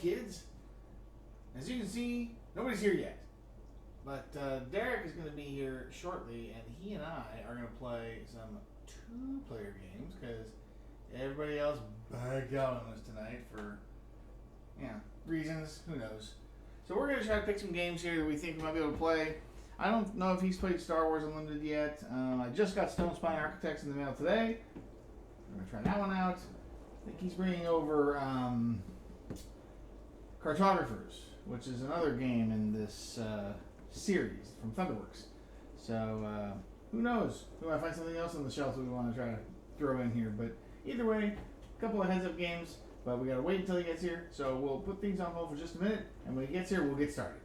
kids. As you can see, nobody's here yet. But Derek is going to be here shortly, and he and I are going to play some two-player games because everybody else backed out on us tonight for, reasons. Who knows? So we're going to try to pick some games here that we think we might be able to play. I don't know if he's played Star Wars Unlimited yet. I just got Stonespine Architects in the mail today. I'm going to try that one out. I think he's bringing over Cartographers, which is another game in this series from Thunderworks. So who knows? We might find something else on the shelf that we want to try to throw in here. But either way, a couple of heads-up games. But we got to wait until he gets here. So we'll put things on hold for just a minute. And when he gets here, we'll get started.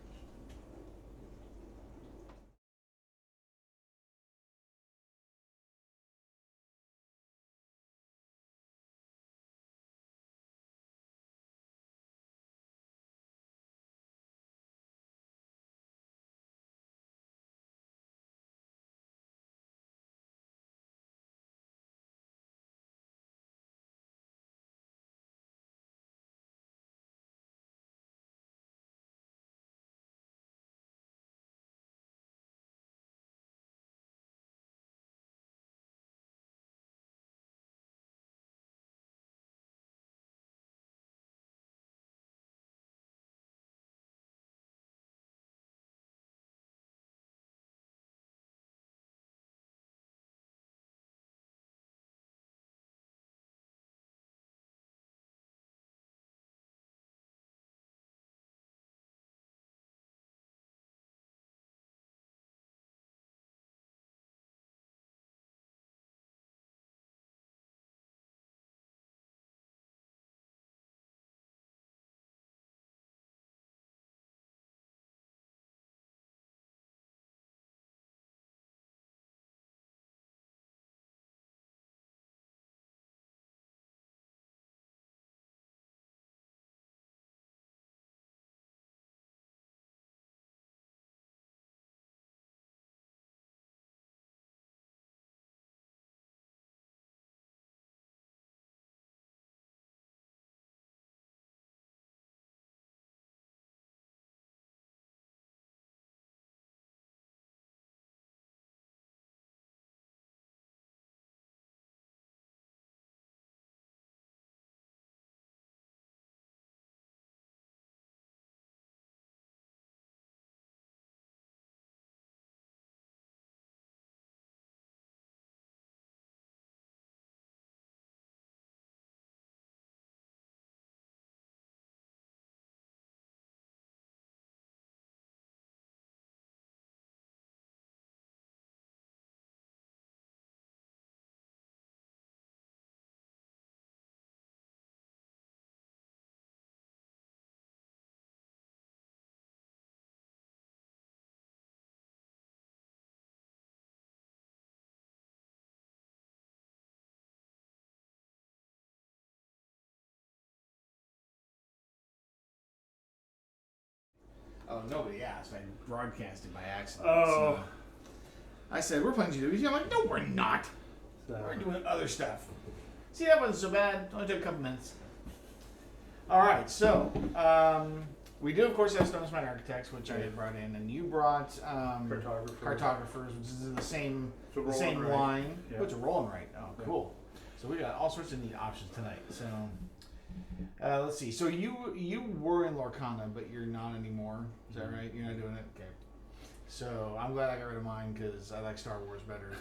Oh, nobody asked. I broadcasted by accident. Oh. So I said, we're playing GWG. I'm like, no, we're not. We're doing other stuff. See, that wasn't so bad. Only took a couple minutes. All right, so we do, of course, have Stonespine Architects, which I had brought in, and you brought Cartographers, which is in the same line. Yeah. Oh, it's a rolling right. Oh, cool. So we got all sorts of neat options tonight. So let's see. So you were in Lorcana, but you're not anymore. Is that right? You're not doing it? Okay. So I'm glad I got rid of mine because I like Star Wars better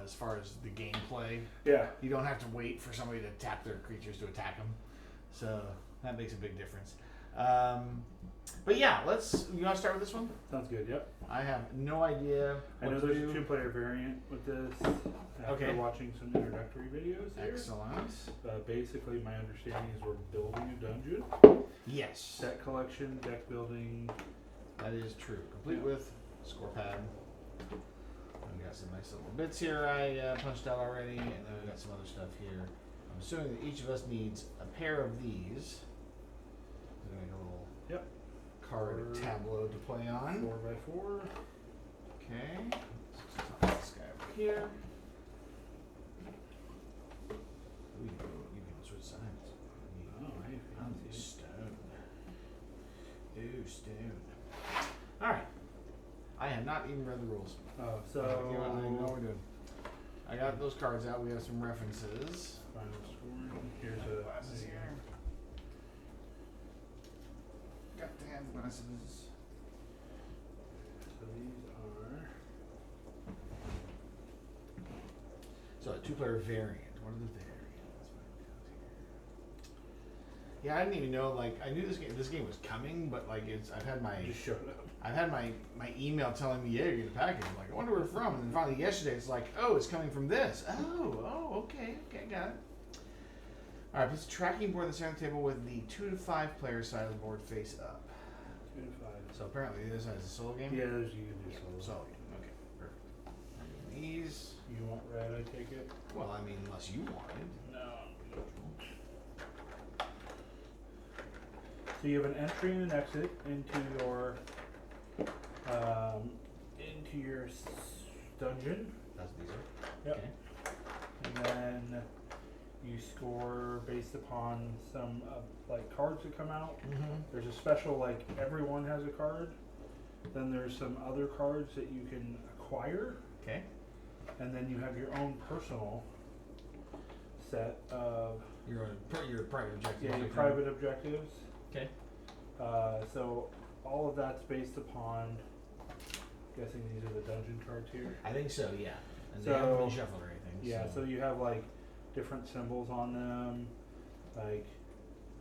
as far as the gameplay. Yeah. You don't have to wait for somebody to tap their creatures to attack them. So that makes a big difference. But yeah, you want to start with this one? Sounds good, yep. I have no idea I know there's a two-player variant with this after watching some introductory videos here. Excellent. Basically, my understanding is we're building a dungeon. Yes. Set collection, deck building. That is true. Complete with score pad. We got some nice little bits here I punched out already, and then we got some other stuff here. I'm assuming that each of us needs a pair of these. We're going to make a little card tableau to play on. 4x4. Okay. Let's put this guy over here. Ooh, you can switch sides. Oh, hey, I'm fancy. stone. even read the rules. Oh, so You know what we're doing. I got those cards out. We have some references. Final scoring. Here's a glasses here. Got the hand glasses. So these are. So a 2-player variant. What are the variants? Yeah, I didn't even know. Like, I knew this game was coming, but like, I've had my Just showed up. I've had my email telling me, yeah, you're getting a package. I'm like, I wonder where it's from. And then finally yesterday, it's like, oh, it's coming from this. Oh, okay, got it. All right, put the tracking board on the center of the table with the 2 to 5 player side of the board face up. 2 to 5. So apparently this is a solo game? Yeah, there's you can do solo. Solo game, okay, perfect. These, You want red, I take it? well, I mean, unless you wanted. No. So you have an entry and an exit into your dungeon. That's these are. Yep. Okay. And then you score based upon some like cards that come out. Mm-hmm. There's a special, like, everyone has a card. Then there's some other cards that you can acquire. Okay. And then you have your own personal set of Your private objectives. your private objectives. Okay. So all of that's based upon, guessing these are the dungeon cards here. I think so, yeah. And So- they haven't been shuffled or anything. Yeah, so you have like different symbols on them, like,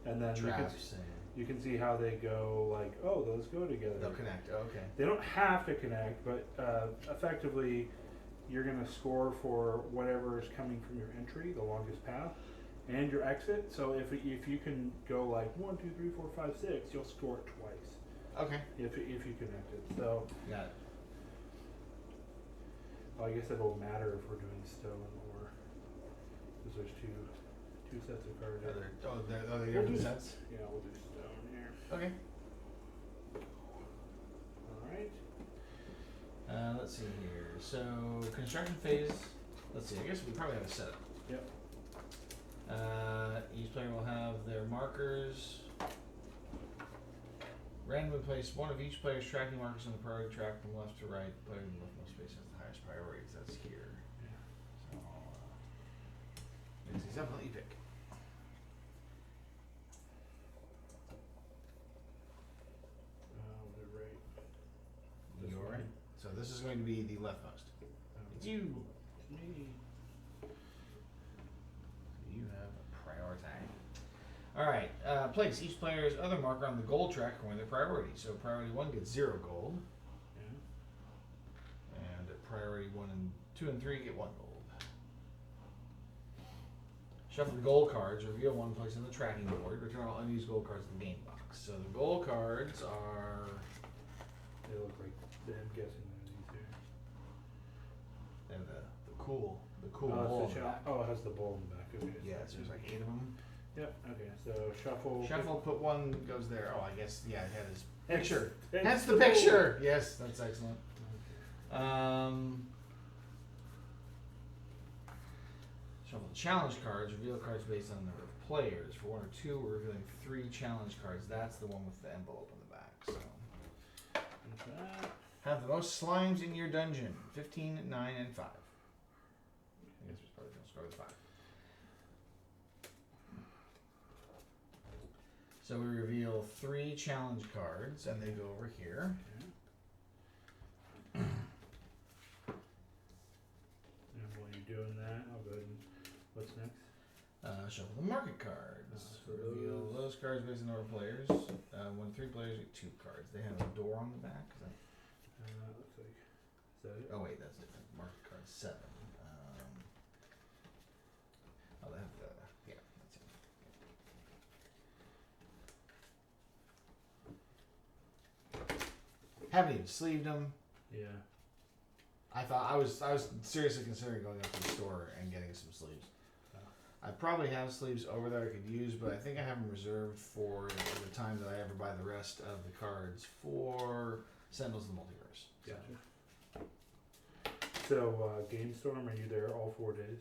and then drafts and you can see how they go, like, oh, those go together. they'll connect. Oh, okay. They don't have to connect, but effectively you're going to score for whatever is coming from your entry, the longest path, and your exit. So if you can go like 1, 2, 3, 4, 5, 6, you'll score it twice Okay. if you connect it. So Got it. well, I guess it won't matter if we're doing stone or, because there's two sets of cards. Are they We'll different do- sets? Yeah, we'll do stone here. Okay. All right. Let's see here. So construction phase. Let's see. I guess we probably have a setup. Yep. Each player will have their markers. Randomly place one of each player's tracking markers on the priority track from left to right. The player in the leftmost space has the highest priority. That's here. So mix these up and let you pick. They're right. This You one. alright? So this is going to be the leftmost. It's you. It's me. You have priority. Alright, place each player's other marker on the gold track according to their priority. So priority 1 gets 0 gold. Yeah. And priority 1 and 2 and 3 get 1 gold. Shuffle the gold cards, reveal one place on the tracking board, return all unused gold cards to the game box. So the gold cards are They look like, I'm guessing they're these here. they have the cool Oh, bowl it's in the the back. Oh, it has the bowl in the back. Okay. Yeah, so there's like 8 of them. Yep. Okay. So shuffle. Shuffle, put one goes there. Oh, I guess, yeah, it had his Hence- picture. hence That's the the bowl. picture! Yes, that's excellent. Okay. Shuffle the challenge cards, reveal cards based on the number of players. For 1 or 2, we're revealing 3 challenge cards. That's the one with the envelope on the back. So There's that. have the most slimes in your dungeon. 15, 9, and 5. I guess we probably don't start with 5. So we reveal 3 challenge cards, and they go over here. Okay. And while you're doing that, I'll go ahead and what's next? Shuffle the market cards. So Reveal those cards based on the number of players. 1 to 3 players get 2 cards. They have a door on the back. Is that, Looks like. Is that it? oh wait, that's different. Market card 7. Oh, they have the, yeah, that's it. Haven't even sleeved them. Yeah. I thought I was seriously considering going up to the store and getting some sleeves. I probably have sleeves over there I could use, but I think I have them reserved for the time that I ever buy the rest of the cards for Sentinels of the Multiverse. So. Gotcha. So, Game Storm, are you there all 4 days?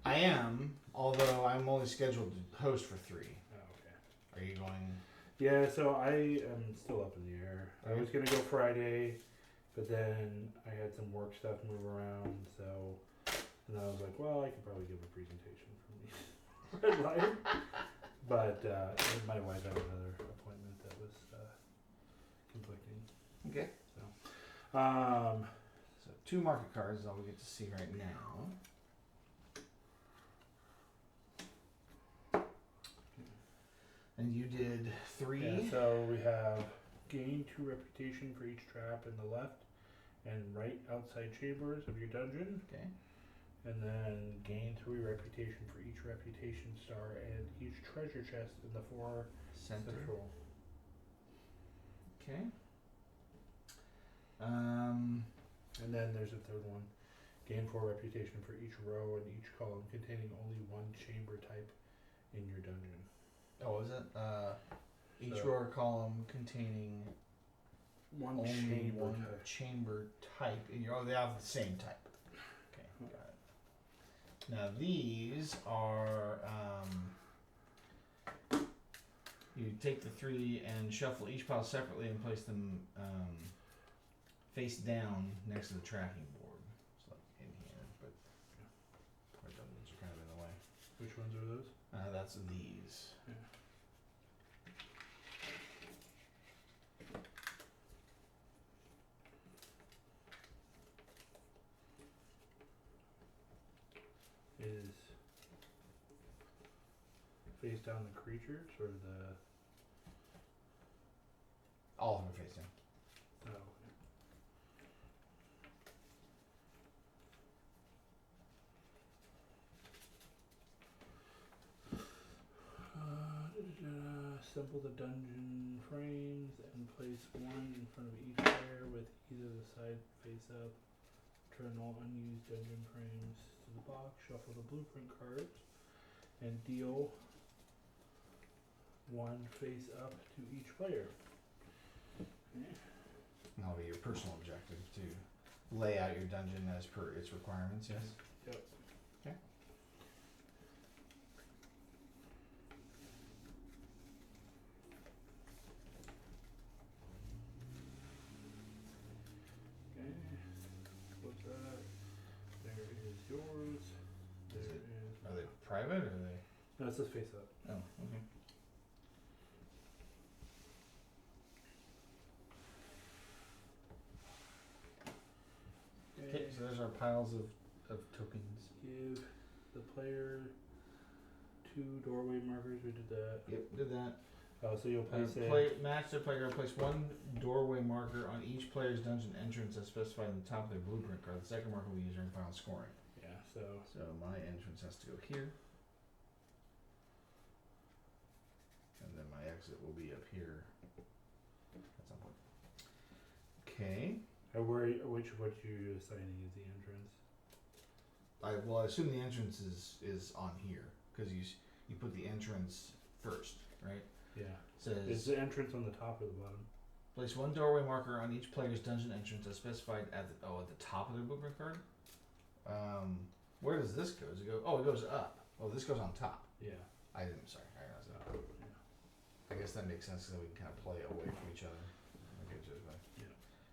I am, although I'm only scheduled to host for 3. Oh, okay. Are you going? Yeah, so I am still up in the air. I was gonna go Friday, But then I had some work stuff move around, so and I was like, well, I could probably give a presentation from the Red Lion. But my wife had another appointment that was conflicting. Okay. So, So 2 market cards is all we get to see right now. And you did 3. yeah, so we have gain 2 reputation for each trap in the left and right outside chambers of your dungeon. Okay. And then gain 3 reputation for each reputation star and each treasure chest in the 4 Center. central. Okay. And then there's a third one. Gain 4 reputation for each row and each column containing only 1 chamber type in your dungeon. Oh, is it? Each So- row or column containing One only chamber one type. chamber type. In your, they have the same type. Okay, got it. Now these are you take the 3 and shuffle each pile separately and place them face down next to the tracking board. So like in here, but our dungeons are kind of in the way. Which ones are those? That's these. Yeah. Is face down the creatures or the All of them are face down. oh okay. Assemble the dungeon frames and place 1 in front of each player with either the side face up. Turn all unused dungeon frames to the box, shuffle the blueprint cards, and deal 1 face up to each player. And that'll be your personal objective to lay out your dungeon as per its requirements, yes? Yep. Okay. Okay. What's that? There is yours. There Is it- is. Are they private or are they? No, it says face up. Oh, okay. Okay, so there's our piles of tokens. Give the player 2 doorway markers. We did that. Yep, did that. Oh, so you'll place a Match the player. Place 1 doorway marker on each player's dungeon entrance as specified in the top of their blueprint card. The second marker will be used during final scoring. yeah. So So my entrance has to go here. And then my exit will be up here at some point. Okay. which what you assigning is the entrance? I assume the entrance is on here because you put the entrance first, right? Yeah. Says Is the entrance on the top or the bottom? place 1 doorway marker on each player's dungeon entrance as specified at the top of their blueprint card. Where does this go? Does it go? Oh, it goes up. Oh, this goes on top. Yeah. I didn't. Sorry, I realized that. Yeah. I guess that makes sense because we can kind of play away from each other. Okay, so Yeah.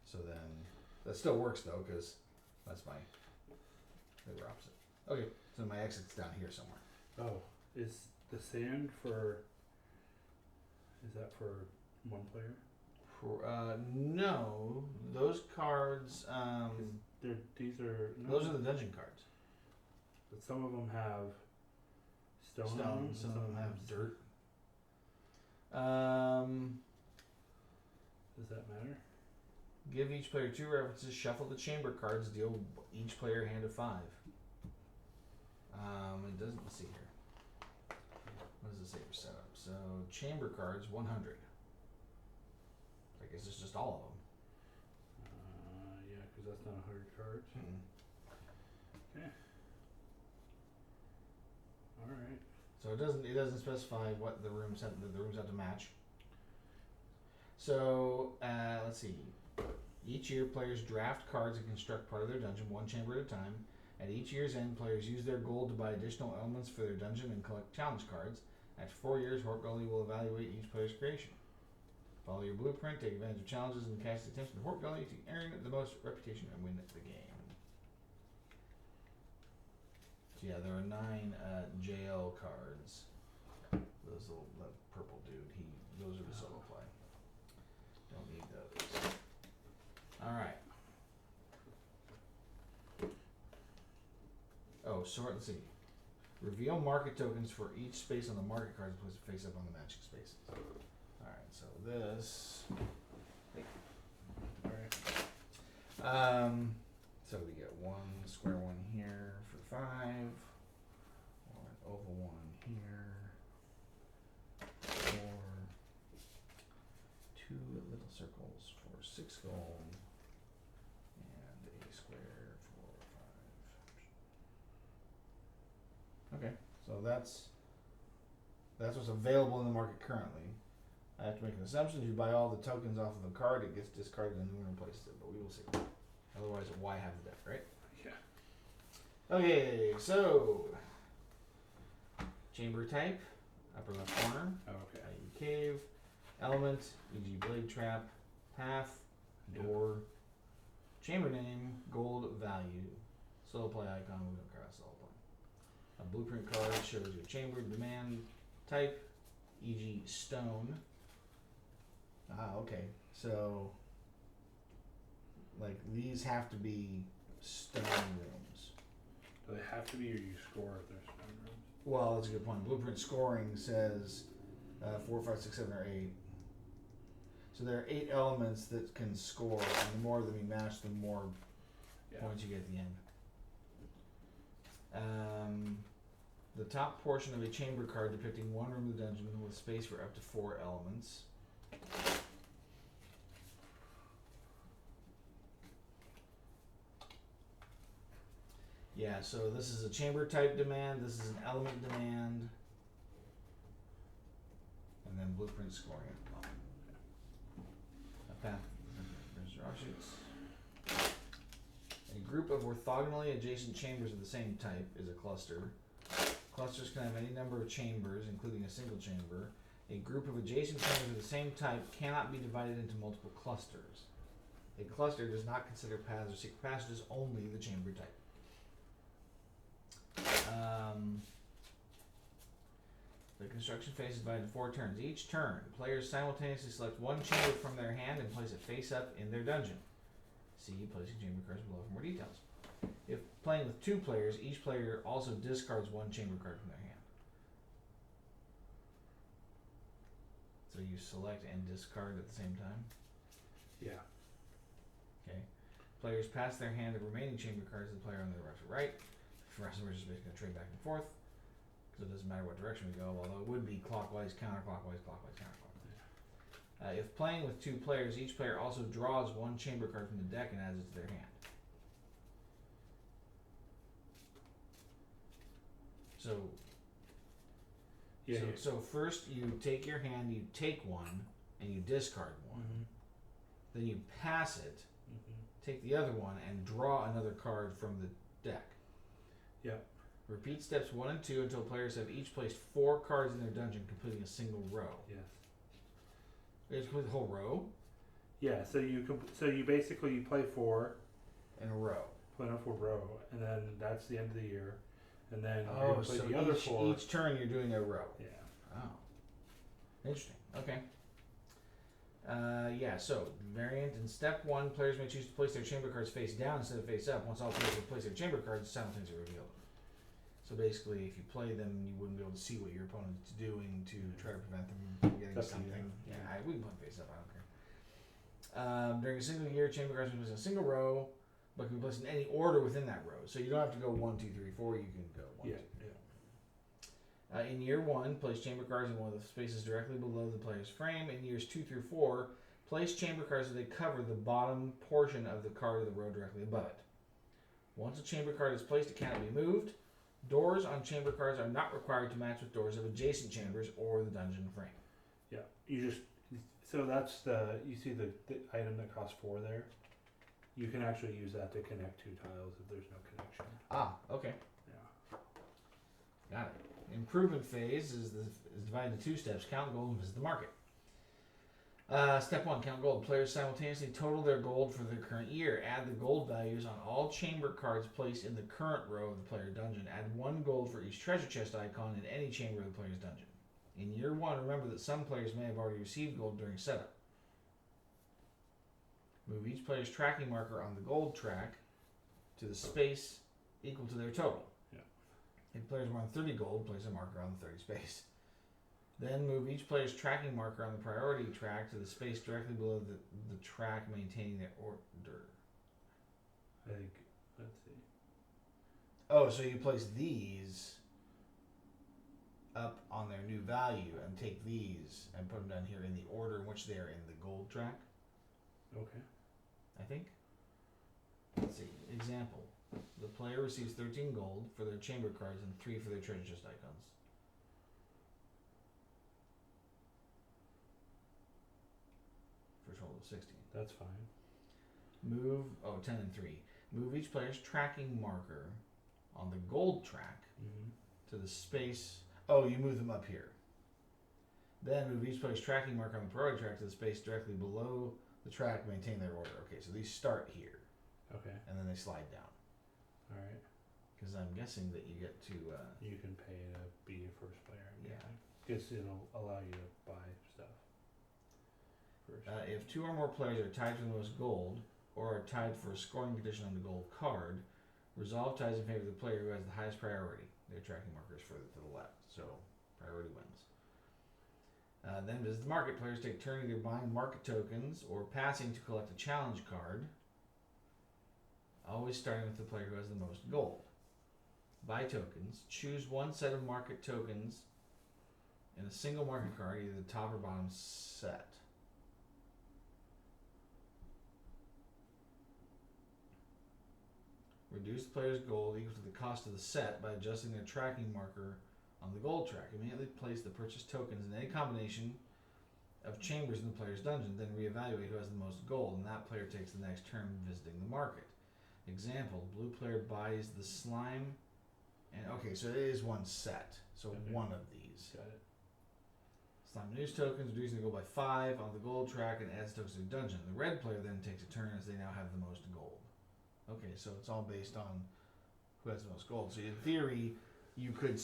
So then that still works though because that's my they were opposite. Okay, so my exit's down here somewhere. Oh, is the sand for? Is that for 1 player? No, those cards. These are no, Those are the dungeon cards. But some of them have stone. on Stone. them, Some of them have dirt. Does that matter? Give each player 2 references. Shuffle the chamber cards. Deal each player a hand of 5. It doesn't see here. What does it say for setup? So chamber cards 100. I guess it's just all of them. Yeah, because that's not 100 cards. Okay. All right. So it doesn't specify what the rooms have to match. So let's see. Each year, players draft cards and construct part of their dungeon 1 chamber at a time. At each year's end, players use their gold to buy additional elements for their dungeon and collect challenge cards. At 4 years, Hort Gully will evaluate each player's creation. Follow your blueprint, take advantage of challenges, and cast attention to Fort Gully to earn the most reputation and win the game. So yeah, there are 9 jail cards. Those little that purple dude, those are the solo play. Don't need those. Alright. Oh, sort, let's see. Reveal market tokens for each space on the market cards and place it face up on the matching spaces. Alright, so this. Alright. So we get 1 square one here for 5. 1 oval one here. 4. 2 little circles for 6 gold. And a square for 5. Okay, so that's what's available in the market currently. I have to make an assumption. If you buy all the tokens off of the card, it gets discarded and no one replaces it, but we will see. Otherwise, why have the deck, right? Yeah. Okay, so chamber type, upper left corner. Oh, okay. Cave, element, e.g. blade trap, path, door, chamber name, gold value, solo play icon, movement across solo play. A blueprint card shows your chamber demand type, e.g. stone. Ah, okay. So, like, these have to be stone rooms. Do they have to be, or you score if they're stone rooms? Well, that's a good point. Blueprint scoring says 4, 5, 6, 7, or 8. So there are 8 elements that can score, and the more of them you match, the more points you get at the end. The top portion of a chamber card depicting one room of the dungeon with space for up to 4 elements. Yeah, so this is a chamber type demand, this is an element demand, and then blueprint scoring at the bottom. A path, there's your offshoots. A group of orthogonally adjacent chambers of the same type is a cluster. Clusters can have any number of chambers, including a single chamber. A group of adjacent chambers of the same type cannot be divided into multiple clusters. A cluster does not consider paths or secret passages, only the chamber type. The construction phase is divided into 4 turns. Each turn, players simultaneously select one chamber from their hand and place it face up in their dungeon. See placing chamber cards below for more details. If playing with 2 players, each player also discards one chamber card from their hand. So you select and discard at the same time? Yeah. Okay. Players pass their hand of remaining chamber cards to the player on the left or right. For us, we're just basically going to trade back and forth. Because it doesn't matter what direction we go, although it would be clockwise, counterclockwise, clockwise, counterclockwise. If playing with 2 players, each player also draws one chamber card from the deck and adds it to their hand. So first you take your hand, you take one, and you discard one. Mm-hmm. Then you pass it, take the other one, and draw another card from the deck. Yeah. Repeat steps 1 and 2 until players have each placed 4 cards in their dungeon, completing a single row. Yes. You have to complete the whole row? Yeah, so you basically play 4 in a row. Play a 4 row, and then that's the end of the year. And then you play so the other 4. Each turn you're doing a row. Yeah. Oh. Interesting. Okay. So variant in step 1, players may choose to place their chamber cards face down instead of face up. Once all players have placed their chamber cards, simultaneously reveal them. So basically, if you play them, you wouldn't be able to see what your opponent's doing to try to prevent them from getting something. We can play face up, I don't care. During a single year, chamber cards can be placed in a single row, but can be placed in any order within that row. So you don't have to go 1, 2, 3, 4. You can go 1, 2, 3. In year 1, place chamber cards in one of the spaces directly below the player's frame. In years 2 through 4, place chamber cards so they cover the bottom portion of the card of the row directly above it. Once a chamber card is placed, it cannot be moved. Doors on chamber cards are not required to match with doors of adjacent chambers or the dungeon frame. Yeah, so that's you see the item that costs 4 there? You can actually use that to connect 2 tiles if there's no connection. Ah, okay. Yeah. Got it. Improvement phase is divided into 2 steps. Count gold and visit the market. Step 1, count gold. Players simultaneously total their gold for the current year. Add the gold values on all chamber cards placed in the current row of the player dungeon. Add 1 gold for each treasure chest icon in any chamber of the player's dungeon. In year 1, remember that some players may have already received gold during setup. Move each player's tracking marker on the gold track to the space equal to their total. Yeah. If players want 30 gold, place a marker on the 30 space. Then move each player's tracking marker on the priority track to the space directly below the track, maintaining their order. I think, let's see. Oh, so you place these up on their new value and take these and put them down here in the order in which they are in the gold track, Okay. I think. Let's see. Example. The player receives 13 gold for their chamber cards and 3 for their treasure chest icons. For a total of 16. That's fine. Move, 10 and 3. Move each player's tracking marker on the gold track Mm-hmm. to the space. Oh, you move them up here. Then move each player's tracking marker on the priority track to the space directly below the track, maintain their order. Okay, so these start here, Okay. and then they slide down. All right. Because I'm guessing that you get to, You can pay to be a first player. Yeah. Because it'll allow you to buy stuff. First. if 2 or more players are tied for the most gold, or are tied for a scoring condition on the gold card, resolve ties in favor of the player who has the highest priority. Their tracking marker is further to the left, so priority wins. Then as the market, players take turn either buying market tokens or passing to collect a challenge card, always starting with the player who has the most gold. Buy tokens. Choose one set of market tokens in a single market card, either the top or bottom set. Reduce the player's gold equal to the cost of the set by adjusting their tracking marker on the gold track. Immediately place the purchased tokens in any combination of chambers in the player's dungeon, then reevaluate who has the most gold, and that player takes the next turn visiting the market. Example, blue player buys the slime, and okay, so it is one set, so Okay. one of these. Got it. Slime news tokens, reducing the gold by 5 on the gold track and adds tokens to the dungeon. The red player then takes a turn as they now have the most gold. Okay, so it's all based on who has the most gold. So in theory, you could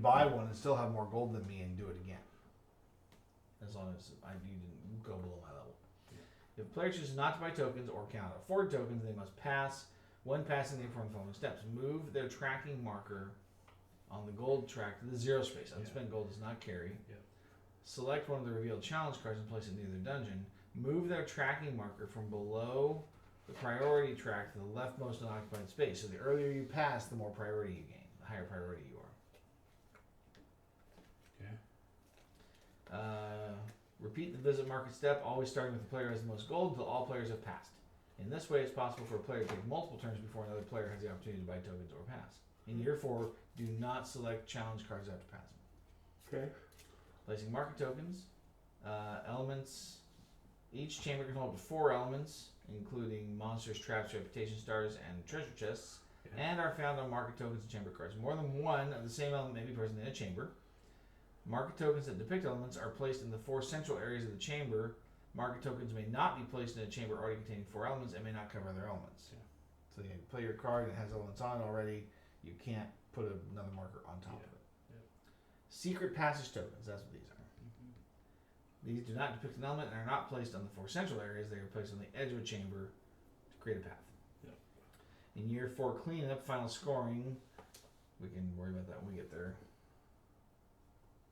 buy one and still have more gold than me and do it again. As long as you didn't go below my level. Yeah. If a player chooses not to buy tokens or cannot afford tokens, they must pass. When passing, they perform the following steps. Move their tracking marker on the gold track to the 0 space. Unspent gold does not carry. Yep. Select one of the revealed challenge cards and place it near their dungeon. Move their tracking marker from below the priority track to the leftmost unoccupied space. So the earlier you pass, the more priority you gain, the higher priority you are. Okay. Repeat the visit market step, always starting with the player who has the most gold until all players have passed. In this way, it's possible for a player to take multiple turns before another player has the opportunity to buy tokens or pass. In year 4, do not select challenge cards after passing. Okay. Placing market tokens, elements. Each chamber can hold up to 4 elements, including monsters, traps, reputation stars, and treasure chests, and are found on market tokens and chamber cards. More than one of the same element may be present in a chamber. Market tokens that depict elements are placed in the 4 central areas of the chamber. Market tokens may not be placed in a chamber already containing 4 elements and may not cover other elements. Yeah. So you play your card and it has elements on it already. You can't put another marker on top of it. Yeah. Secret passage tokens, that's what these are. These do not depict an element and are not placed on the 4 central areas. They are placed on the edge of a chamber to create a path. Yep. In year 4 cleanup, final scoring, we can worry about that when we get there.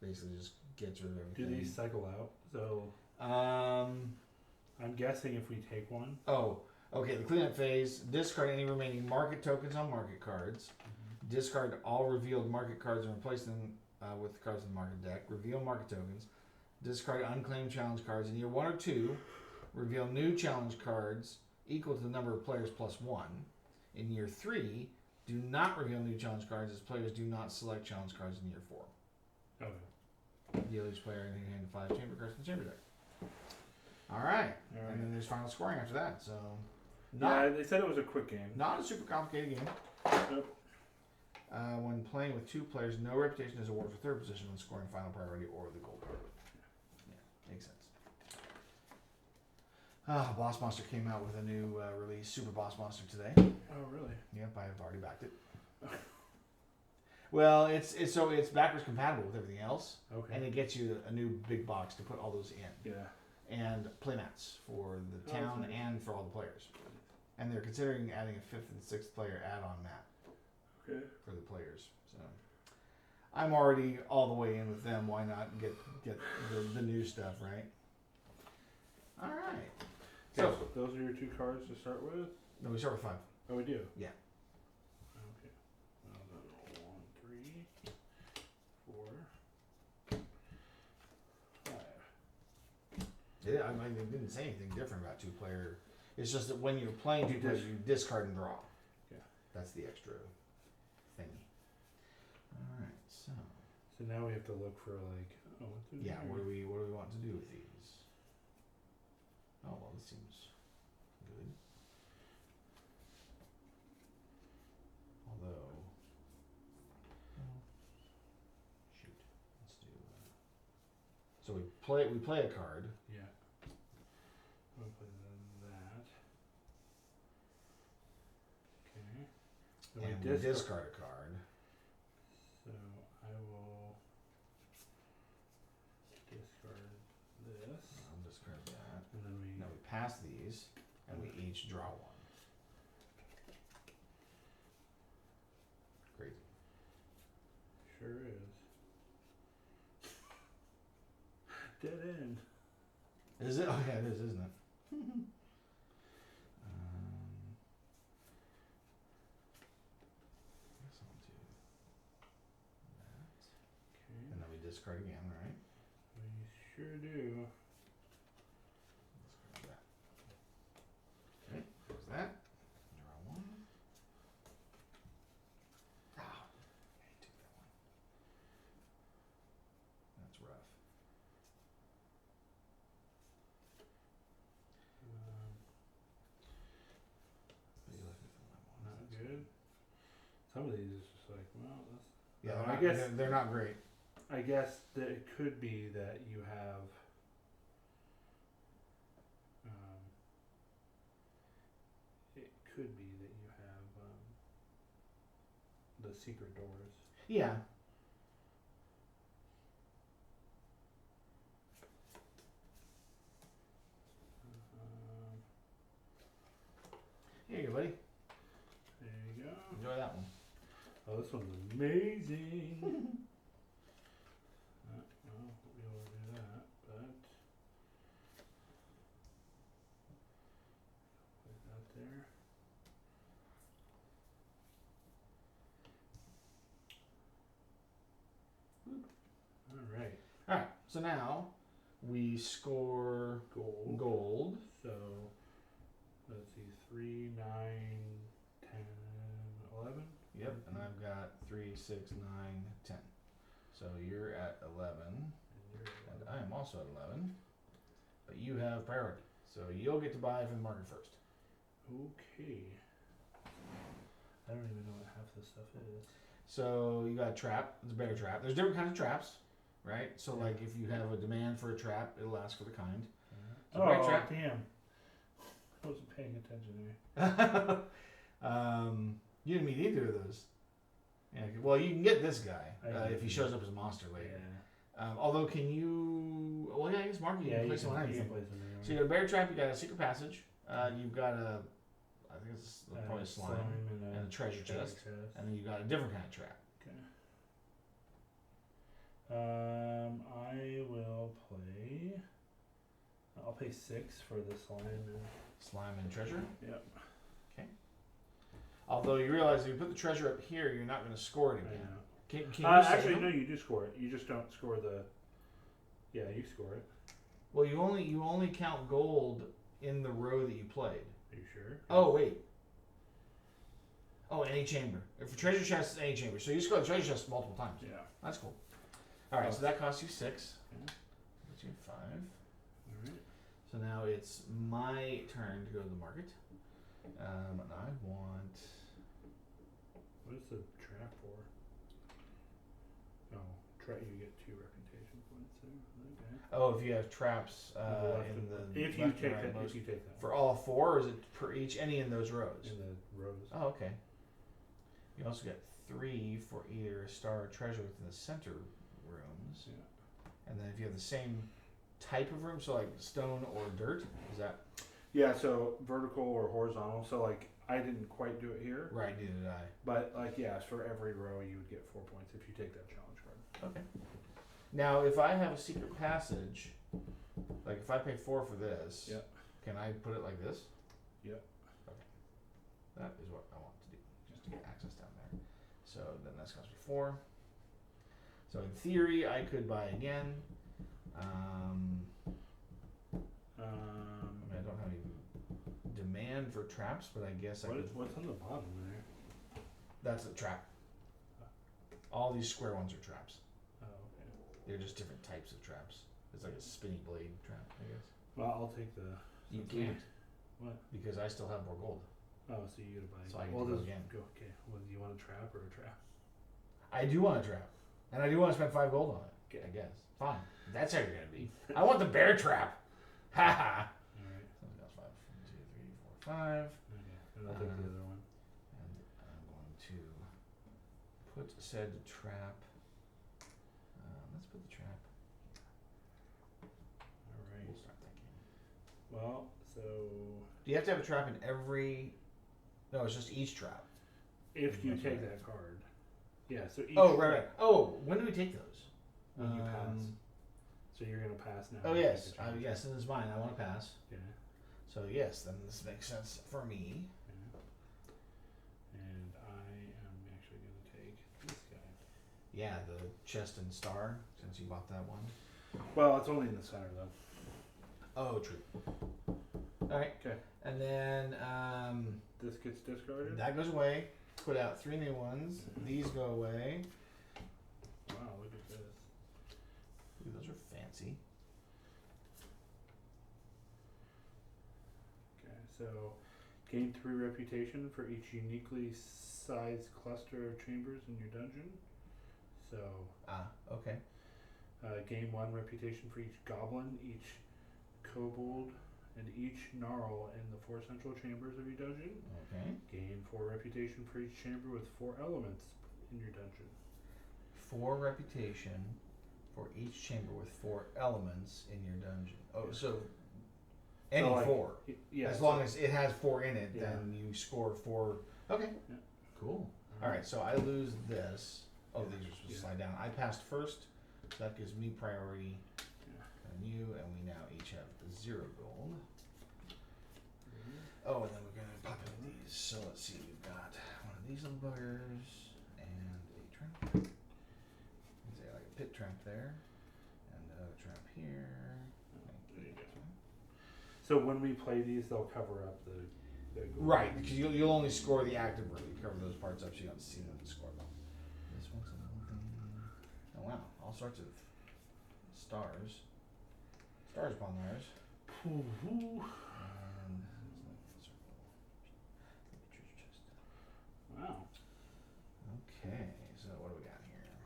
Basically just gets rid of everything. Do these cycle out? So Um, I'm guessing if we take one. oh, okay, the cleanup phase, discard any remaining market tokens on market cards. Discard all revealed market cards and replace them with the cards in the market deck. Reveal market tokens. Discard unclaimed challenge cards. In year 1 or 2, reveal new challenge cards equal to the number of players plus 1. In year 3, do not reveal new challenge cards as players do not select challenge cards in year 4. Okay. Deal each player in hand 5 chamber cards in the chamber deck. Alright. And then there's final scoring after that. So, Yeah, they said it was a quick game. not a super complicated game. Nope. When playing with 2 players, no reputation is awarded for 3rd position when scoring final priority or the gold card. Yeah, makes sense. Boss Monster came out with a new release, Super Boss Monster, today. Oh, really? Yep, I've already backed it. Well, it's backwards compatible with everything else, Okay. and it gets you a new big box to put all those in, Yeah. and playmats for the town nice. and for all the players. And they're considering adding a 5th and 6th player add-on map Okay. for the players. So I'm already all the way in with them. Why not get the new stuff, right? All right. So those are your 2 cards to start with. No, we start with 5. Oh, we do. Yeah. Okay. Well, that's 1, 3, 4, 5. Yeah, I mean, it didn't say anything different about 2-player. It's just that when you're playing 2 players, you discard and draw. Yeah. That's the extra thingy. All right. So now we have to look for like. Oh, what's in yeah, here? what do we want to do with these? Oh well, this seems good. Although, well, shoot, let's do. So we play a card. Yeah. We'll put that. Okay. Then And we we discard a card. So I will discard this, I'll discard that. and then we. Now we pass these, and we each draw one. Crazy. Sure is. Dead end. Is it? Oh yeah, it is, isn't it? Guess I'll do that. Okay. And then we discard again, right? We sure do. Discard that. Okay, there's that. Draw one. Ah, I took that one. That's rough. But you left me for my one. Not good. Some of these is just like, well, that's. Yeah, I guess they're not great. I guess that it could be that you have. It could be that you have the secret doors. Yeah. Um, Here you go, buddy. there you go. Enjoy that one. Oh, this one's amazing. Well, we will do that, but put that there. All right, All right. So now we score gold. gold. So let's see, 3, 9, 10, 11. Yep. And I've got 3, 6, 9, 10. So you're at 11, And you're and I am also at 11. But you have priority, so you'll get to buy from the market first. okay. I don't even know what half this stuff is. So you got a trap. It's a bear trap. There's different kinds of traps, right? So like if you have a demand for a trap, it'll ask for the kind. So bear Oh, trap. damn. I wasn't paying attention there. You didn't meet either of those. Yeah. Well, you can get this guy I if he do. shows up as a monster later. Yeah. Although, can you? Well, yeah, I guess Mark, you can place him on you anything. can place them So you got a bear trap. You got a secret passage. You've got I think it's anywhere. probably a slime, and a treasure chest, and then you got a different kind of trap. Okay. I will play. I'll pay 6 for the slime. Slime and treasure. Yep. Although you realize if you put the treasure up here, you're not going to score it I again. know. Can you Actually, save no, them? you do score it. You just don't score the. Yeah, you score it. Well, you only count gold in the row that you played. Are you sure? Oh wait. Oh, any chamber. If a treasure chest is any chamber, so you score the treasure chest multiple times. Yeah. That's cool. All right, so that costs you 6. Okay. But you have 5. All right. So now it's my turn to go to the market. And I want. What is the trap for? Oh, You get 2 reputation points there. Okay. Oh, if you have traps Left in and- the if you left take and right that, most- if you take that for all 4, or is it per each any in those rows? in the rows. Oh, okay. You also get 3 for either a star or treasure within the center rooms. Yeah. And then if you have the same type of room, so like stone or dirt, is that Yeah. So vertical or horizontal. So like I didn't quite do it here, right? Neither did I. but like yes, for every row you would get 4 points if you take that challenge card. Okay. Now, if I have a secret passage, like if I pay 4 for this, Yeah. can I put it like this? Yeah. Okay. That is what I want to do, just to get access down there. So then that's cost me 4. So in theory, I could buy again. I mean, I don't have any demand for traps, but I guess I could. What's on the bottom there? That's a trap. All these square ones are traps. Oh, okay. They're just different types of traps. It's like a spinny blade trap, I guess. Well, I'll take the. You can't. What? Because I still have more gold. Oh, so you gotta buy. So I get well, to go just again. Go. Okay. Well, do you want a trap or a trap? I do want a trap. And I do want to spend 5 gold on it. Okay. I guess. Fine. That's how you're going to be. I want the bear trap. Ha ha. Alright. So that's 5. 1, 2, 3, 4, 5. Okay. And I'll take the other one. And I'm going to put said trap. Let's put the trap. Alright. We'll start thinking. Well, so. Do you have to have a trap in every. No, it's just each trap. If you That's take right. that card. Yeah, so each. Oh, right. Oh, when do we take those? When you pass. So you're gonna pass now. Oh, and yes. take the challenge. Yes, this is mine. I want to pass. Yeah. So, yes, then this makes sense for me. Yeah. And I am actually gonna take this guy. Yeah, the chest and star, since you bought that one. Well, it's only in the center though. Oh, true. Alright. Okay. And then This gets discarded. that goes away. Put out 3 new ones. These go away. Wow, look at this. Ooh, those are fancy. Okay, so gain 3 reputation for each uniquely sized cluster of chambers in your dungeon. So Ah, okay. gain 1 reputation for each goblin, each kobold, and each gnarl in the 4 central chambers of your dungeon. Okay. Gain 4 reputation for each chamber with 4 elements in your dungeon. 4 reputation for each chamber with 4 elements in your dungeon. Oh, so any So, like, 4. Yeah. As long as it has 4 in it, Yeah. then you score 4. Okay. Yeah. Cool. Alright, so I lose this. Oh, these are supposed to Yeah. slide down. I passed first. So that gives me priority Yeah. on you, and we now each have 0 gold. Mhm. Oh, and then we're gonna pop in these. So let's see, we've got one of these little buggers and a trap. There's like a pit trap there, and another trap here. There you go. So when we play these, they'll cover up the Right, because you'll only score the active row. You cover those parts up so you don't see them score them. This one's another thing. Oh wow, all sorts of stars. Stars upon theirs. Ooh. And it's like a circle. Treasure chest. Wow. Okay, so what do we got here?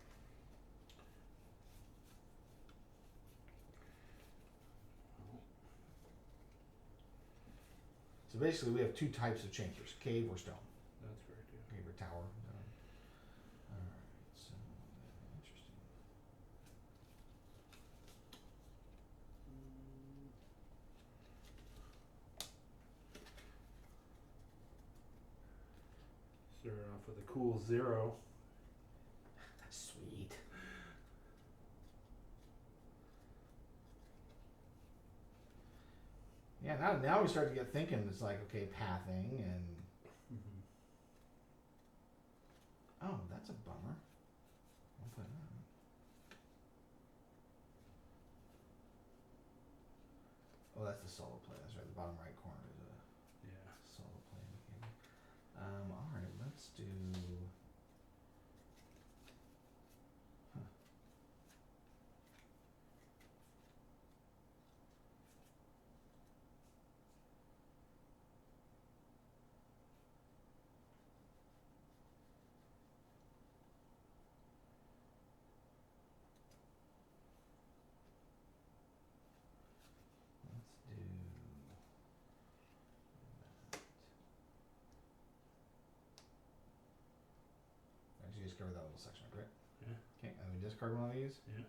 So basically, we have 2 types of chambers: cave or stone, That's correct. Yeah. cave or tower. All right, so interesting. Starting off with a cool 0. Sweet. Yeah, now we start to get thinking. It's like, okay, pathing and Mm-hmm. oh, that's a bummer. I'll put that. Oh, that's the solo play. That's right. The bottom right corner is a Yeah. solo play indicator. All right, let's do. Huh. covered that little section, correct? Yeah. Okay, and we discard one of these. Yeah.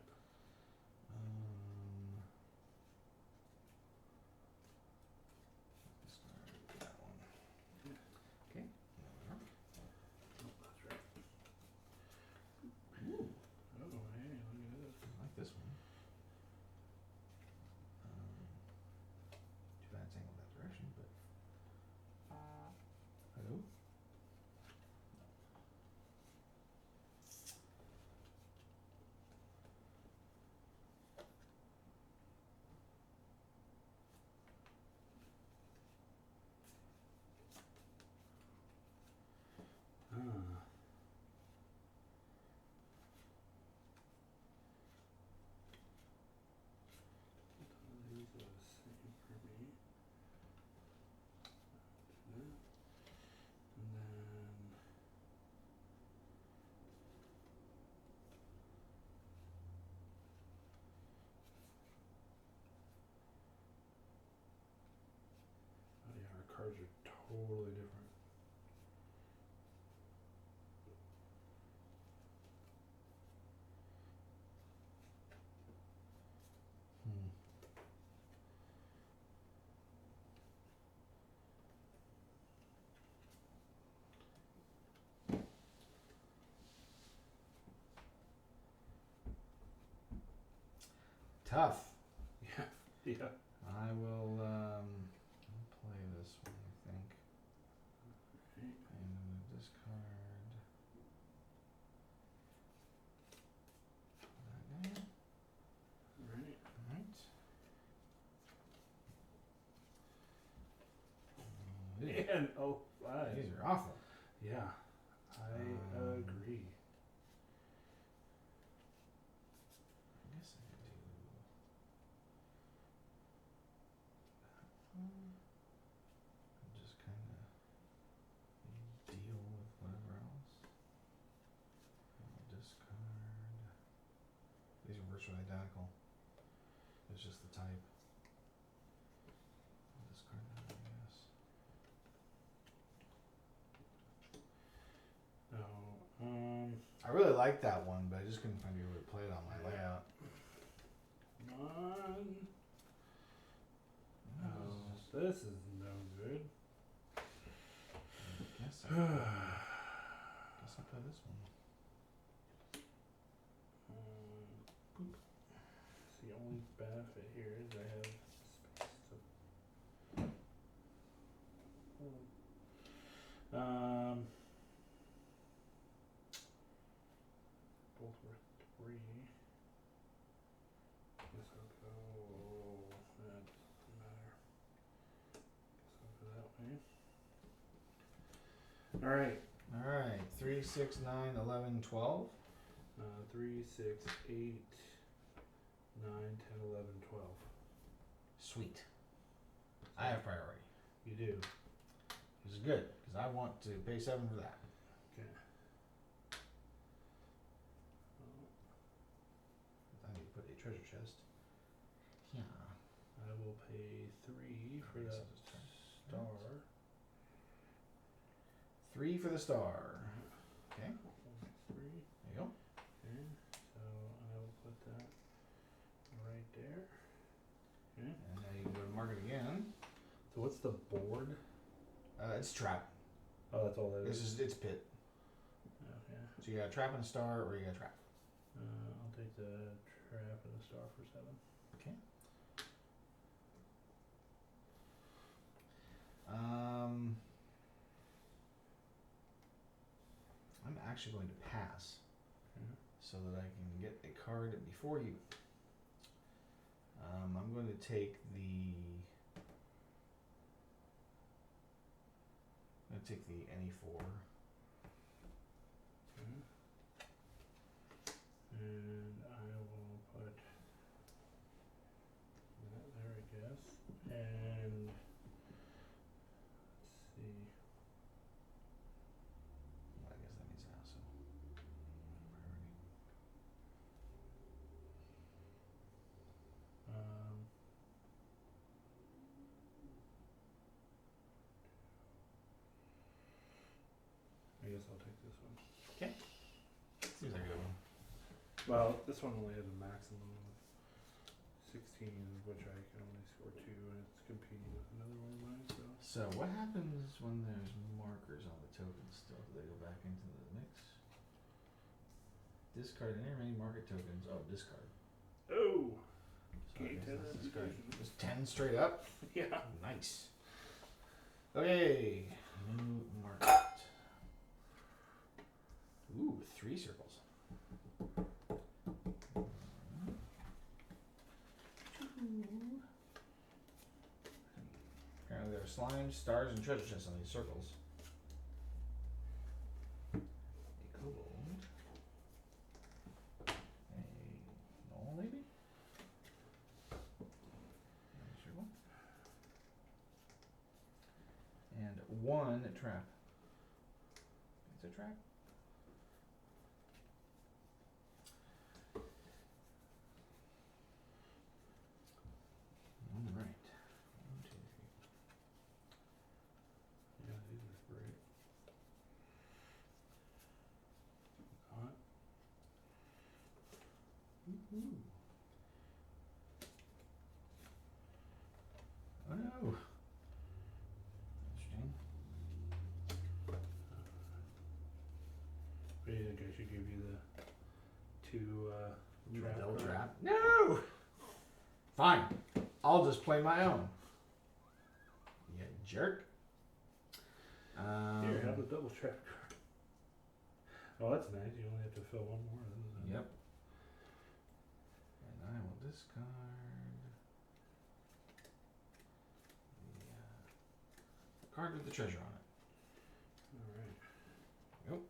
Discard that one. Okay. Oh, that's right. Ooh, Oh, hey, look at this. I like this one. Too bad it's angled that direction, but. Hello? Ah. These are the same for me. And then oh yeah, our cards are totally different. Tough. Yeah. Yeah. I will play this one, I think. Right. And I'm gonna discard that guy. Right. Alright. And oh, five. These are awful. Yeah, I agree. I guess I could do that one. And just kind of deal with whatever else. I'll discard. These are virtually identical. It's just the type. I'll discard that, I guess. No, I really like that one, but I just couldn't find a way to play it on my layout. come on. Oh, No, this is no good. I guess I'll play this one. Boop. The only benefit here is I have space to. Both were 3. Guess I'll go. That doesn't matter. Guess I'll go that way. All right. Alright, 3, 6, 9, 11, 12. 3, 6, 8, 9, 10, 11, 12. Sweet. I have priority. You do. Which is good, because I want to pay 7 for that. Okay. I need to put a treasure chest. Yeah. I will pay 3 for Okay, so that just turn. star. 3 for the star. Okay. 3. There you go. Okay. So I will put that right there. Okay. And now you can go to market again. So what's the board? It's trap. Oh, that's all that is. It's pit. Okay. So you got a trap and a star, or you got a trap. I'll take the trap and the star for 7. Okay. I'm actually going to pass Okay. so that I can get a card before you. I'm going to take the. I'm going to take the NE4. Okay. And I will put that there, I guess. And let's see. Well, I guess that means now, so priority. I guess I'll take this one. Okay. Seems like a good one. Well, this one only has a maximum of 16, which I can only score 2, and it's competing with another one of mine. So what happens when there's markers on the tokens still? Do they go back into the mix? Discard any remaining market tokens. Oh, discard. Oh! So I Okay, guess 10 that's discard. reputation. Just 10 straight up? Yeah. Nice. Okay, new market. Ooh, 3 circles. Apparently there are slimes, stars, and treasure chests on these circles. A kobold. A knoll, maybe? Another circle. And 1 trap. It's a trap? Alright. 1, 2, 3. Yeah, these are great. Hot. Woohoo. Oh no. Interesting. What do you think I should give you the 2 trap? Double card? trap. No! Fine. I'll just play my own. You jerk. Here, have the double trap card. Oh, that's nice. You only have to fill 1 more. Yep. And I will discard the card with the treasure on it. Alright. Yep.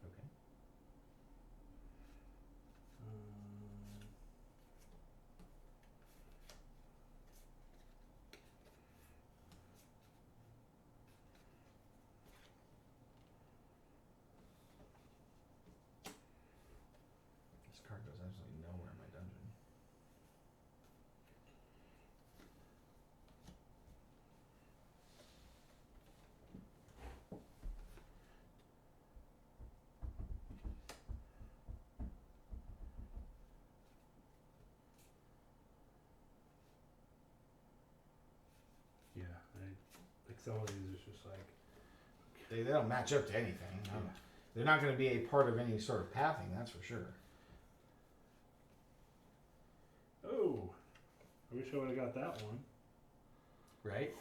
Okay. This card goes absolutely nowhere in my dungeon. Yeah, like some of these is just like. They don't match up to anything. Yeah. They're not going to be a part of any sort of pathing, that's for sure. Oh! I wish I would have got that one. Right?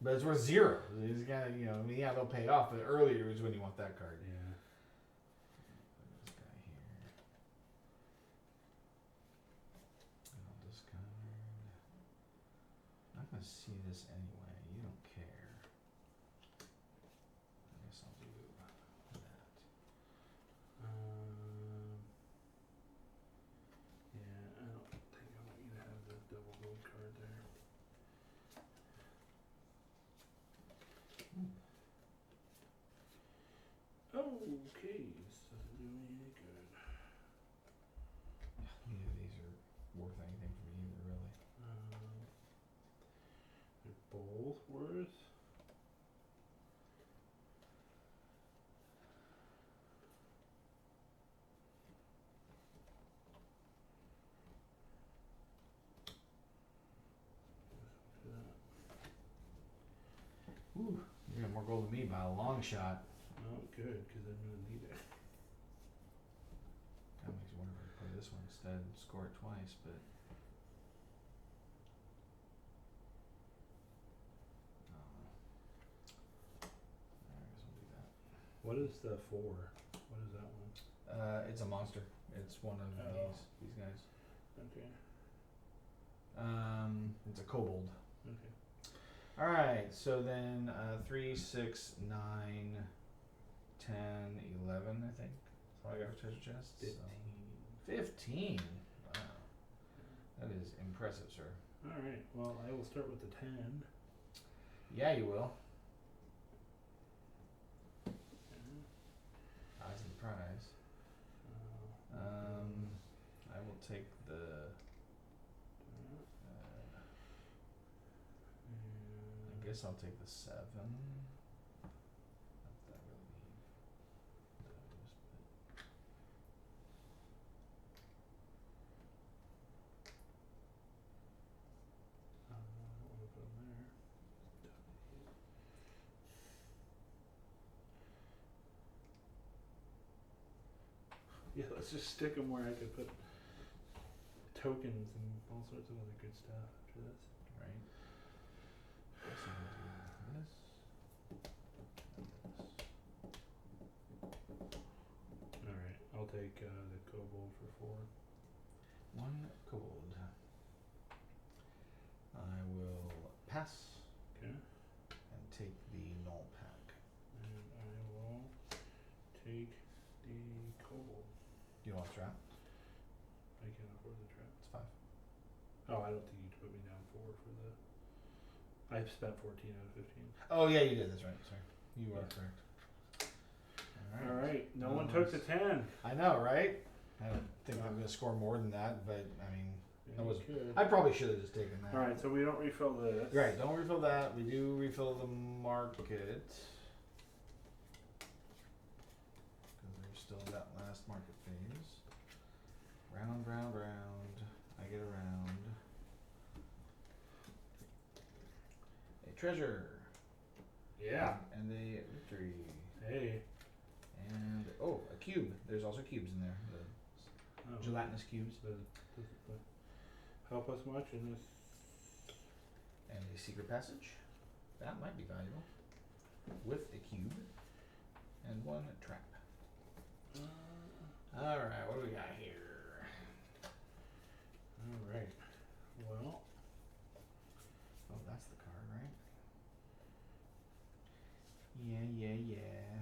But it's worth 0. It's gotta, you know, I mean, yeah, they'll pay off, but earlier is when you want that card. Yeah. Put this guy here. And I'll discard. I'm gonna see this anyway. You don't care. I guess I'll do that. Yeah, I don't think I want you to have the double gold card there. Okay, this doesn't do me any good. Neither of these are worth anything for me either, really. They're both worth. Ooh, you got more gold than me by a long shot. Oh, good, because I'm gonna need it. That makes me wonder if I play this one instead and score it twice, but. I don't know. I guess we'll do that. What is the 4? What is that one? It's a monster. It's one of Oh. these guys. Okay. It's a kobold. Okay. All right, so then 3, 6, 9, 10, 11, I think. That's all I got for treasure chests. 15. 15. Wow, that is impressive, sir. Alright, well, I will start with the 10. Yeah, you will. Eyes of the prize. I will take the. I guess I'll take the 7. Not that I really need those, but. I don't want to put them there. Yeah, let's just stick them where I could put tokens and all sorts of other good stuff after this. Right. Guess I can do this. And this. Alright, I'll take the kobold for 4. 1 gold. I will pass. Okay. And take the null pack. And I will take the kobold. You don't want trap? I can't afford the trap. It's 5. Oh, I don't think you put me down 4 for the. I've spent 14 out of 15. Oh yeah, you did. That's right. Sorry, you are correct. All right. No one took the 10. I know, right? I don't think I'm gonna score more than that, but I mean, Yeah, that was. could. I probably should have just taken that. All right, so we don't refill this. Right. Don't refill that. We do refill the market. Because there's still that last market phase. Round, round, round. I get around. A treasure. Yeah. And a victory. Hey. And a cube. There's also cubes in there. The gelatinous cubes. Does it help us much in this? And a secret passage. That might be valuable. With a cube. And 1 trap. Alright, what do we got here? Alright. Well. Oh, that's the card, right? Yeah.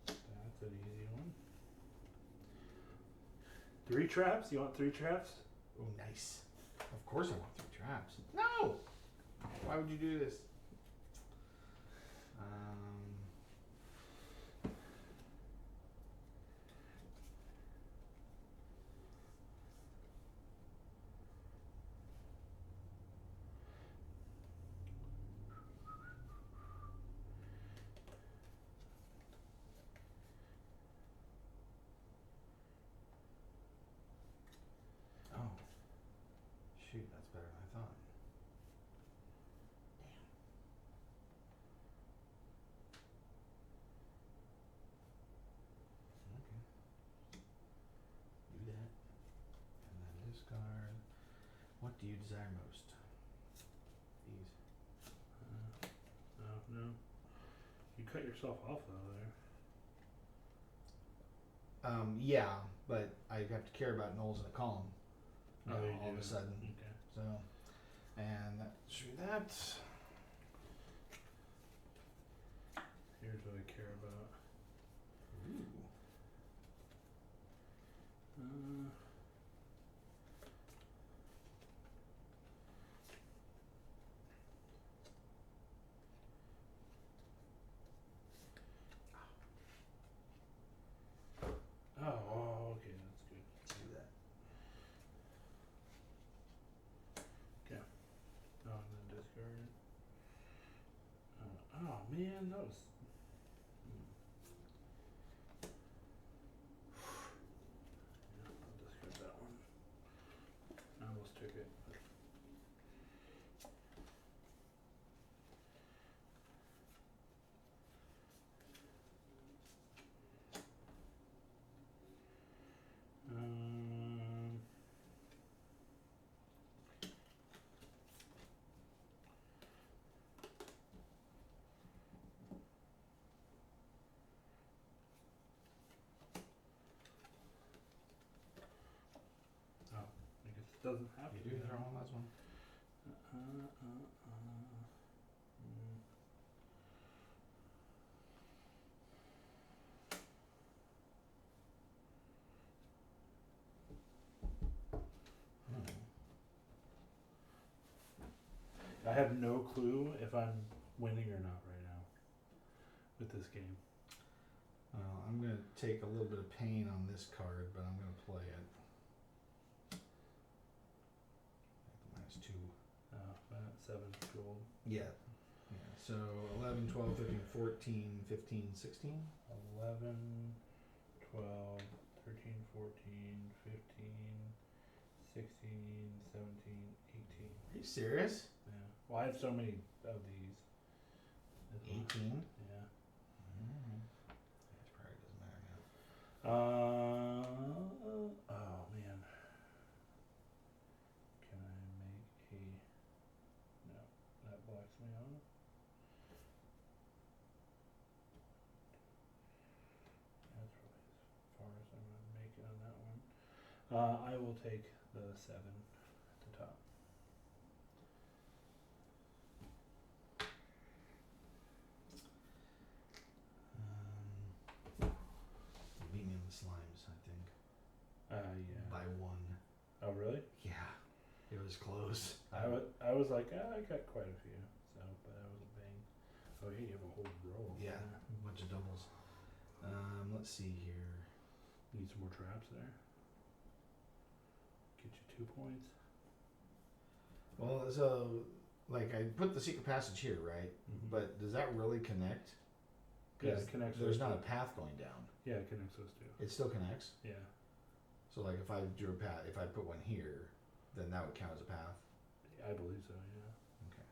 That's an easy one. 3 traps? You want 3 traps? Oh, nice. Of course I want 3 traps. No! Why would you do this? Oh. Shoot, that's better than I thought. Damn. Okay. Do that. And then discard. What do you desire most? These. No. You cut yourself off though there. Yeah, but I have to care about Knowles in a column. Oh, now, you all do. of a sudden. Okay. So, and that should be that. Here's what I care about. Ooh. Oh, okay, that's good. Let's do that. Oh, and then discard it. Oh man, that was. Yeah, I'll discard that one. I almost took it. I guess it doesn't have You to do be throw that. one last one. Mm. I have no clue if I'm winning or not right now with this game. I'm going to take a little bit of pain on this card, but I'm going to play it. -2. -7 gold. Yeah. So 11, 12, 13, 14, 15, 16? 11, 12, 13, 14, 15, 16, 17, 18. Are you serious? Yeah. Well, I have so many of these. 18? Yeah. It probably doesn't matter now. Oh man. Can I make a? No, that blocks me on. That's probably as far as I'm gonna make it on that one. I will take the 7 at the top. You beat me on the slimes, I think. Yeah. By 1. Oh really? Yeah. It was close. I was like, I got quite a few, so but I wasn't paying. Oh, hey, you have a whole row. Yeah, a bunch of doubles. Let's see here. Need some more traps there. Get you 2 points. Well, so, like, I put the secret passage here, right? Mhm. But does that really connect? Yeah, 'Cause it connects there's those not a two. path going down. Yeah, it connects those two. It still connects. Yeah. So, like, if I drew a path, if I put one here, then that would count as a path. I believe so, yeah. Okay.